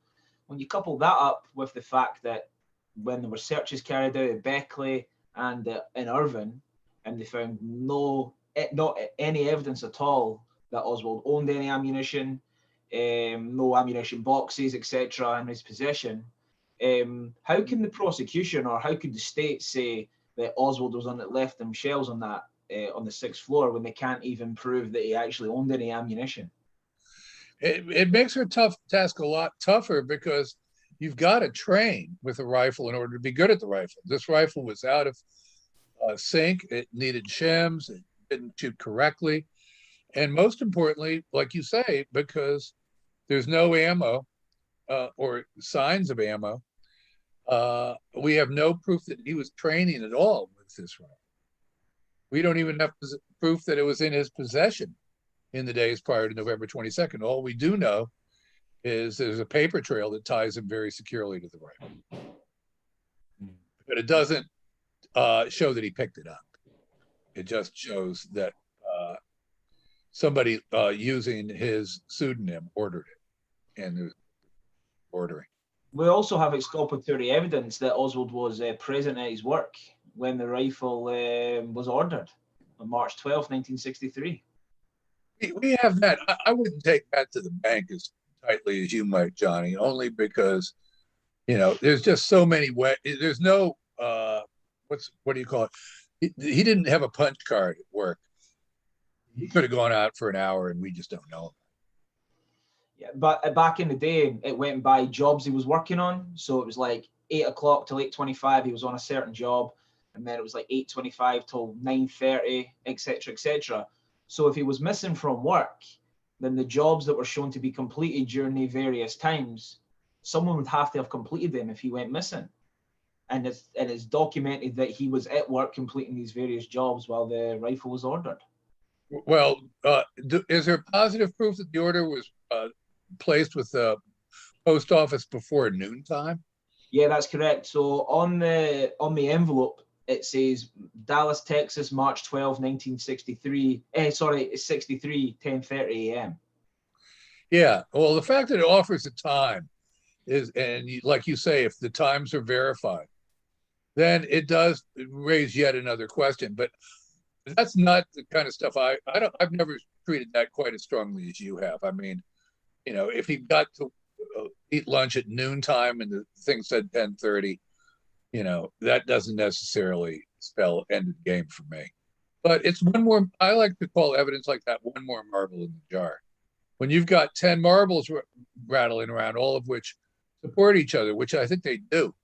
When you couple that up with the fact that when there were searches carried out at Beckley and in Irvine, and they found not any evidence at all that Oswald owned any ammunition, no ammunition boxes, etc., in his possession. How can the prosecution, or how could the state say that Oswald was on it, left them shells on that on the 6th floor, when they can't even prove that he actually owned any ammunition? It makes her task a lot tougher, because you've got to train with a rifle in order to be good at the rifle. This rifle was out of sync. It needed shims. It didn't shoot correctly. And most importantly, like you say, because there's no ammo or signs of ammo, we have no proof that he was training at all with this rifle. We don't even have proof that it was in his possession in the days prior to November 22nd. All we do know is there's a paper trail that ties him very securely to the rifle. But it doesn't show that he picked it up. It just shows that somebody using his pseudonym ordered it, and there's ordering. We also have exculpatory evidence that Oswald was present at his work when the rifle was ordered on March 12, 1963. We have that. I wouldn't take that to the bank as tightly as you might, Johnny, only because, you know, there's just so many ways. There's no, what do you call it? He didn't have a punch card at work. He could have gone out for an hour, and we just don't know. Yeah, but back in the day, it went by jobs he was working on. So it was like 8 o'clock till 8:25, he was on a certain job, and then it was like 8:25 till 9:30, etc., etc. So if he was missing from work, then the jobs that were shown to be completed during the various times, someone would have to have completed them if he went missing. And it's documented that he was at work completing these various jobs while the rifle was ordered. Well, is there positive proof that the order was placed with the post office before noontime? Yeah, that's correct. So on the envelope, it says Dallas, Texas, March 12, 1963. It's 63, 10:30 a.m. Yeah. Well, the fact that it offers a time is, and like you say, if the times are verified, then it does raise yet another question. But that's not the kind of stuff I've never treated that quite as strongly as you have. I mean, you know, if he got to eat lunch at noontime and the thing said 10:30, you know, that doesn't necessarily spell end of the game for me. But it's one more, I like to call evidence like that one more marble in the jar. When you've got 10 marbles rattling around, all of which support each other, which I think they do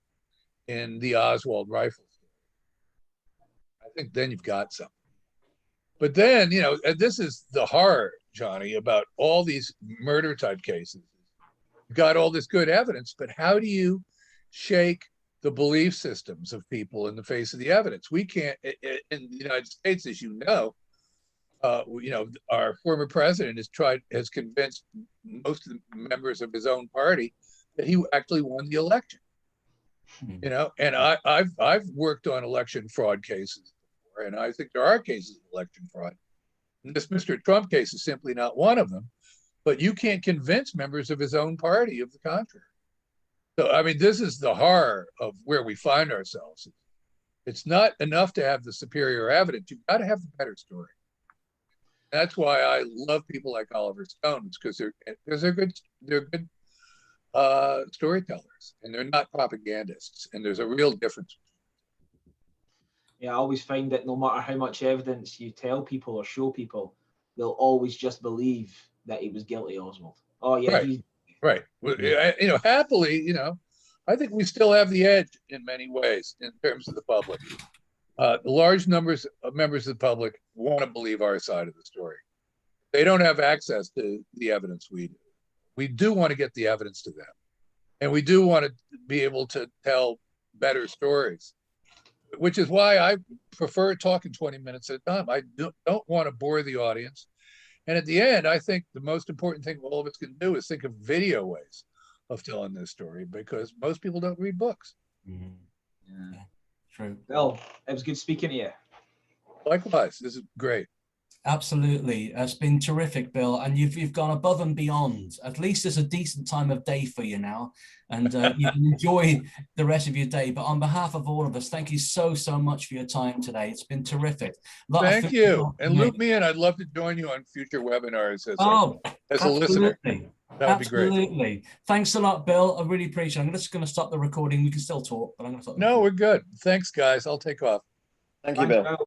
in the Oswald rifle. think then you've got something. But then, you know, and this is the horror, Johnny, about all these murder type cases. You've got all this good evidence, but how do you shake the belief systems of people in the face of the evidence? We can't, in the United States, as you know, our former president has convinced most of the members of his own party that he actually won the election. You know, and I've worked on election fraud cases before, and I think there are cases of election fraud. And this Mr. Trump case is simply not one of them. But you can't convince members of his own party of the contrary. So, I mean, this is the horror of where we find ourselves. It's not enough to have the superior evidence. You've got to have the better story. That's why I love people like Oliver Stone. It's because they're good storytellers, and they're not propagandists. And there's a real difference. Yeah, I always find that no matter how much evidence you tell people or show people, they'll always just believe that he was guilty, Oswald. Oh yeah, right. Right. You know, happily, you know, I think we still have the edge in many ways in terms of the public. The large numbers of members of the public want to believe our side of the story. They don't have access to the evidence we do. We do want to get the evidence to them. And we do want to be able to tell better stories, which is why I prefer talking 20 minutes at a time. I don't want to bore the audience. And at the end, I think the most important thing all of us can do is think of video ways of telling this story, because most people don't read books. Mm-hmm. Yeah, true. Well, it was good speaking to you. Likewise, this is great. Absolutely. It's been terrific, Bill. And you've gone above and beyond. At least it's a decent time of day for you now. And you can enjoy the rest of your day. But on behalf of all of us, thank you so much for your time today. It's been terrific. Thank you. And loop me in. I'd love to join you on future webinars as a listener. That would be great. Absolutely. Thanks a lot, Bill. I really appreciate it. I'm just going to stop the recording. We can still talk, but I'm going to stop. No, we're good. Thanks, guys. I'll take off. Thank you, Bill.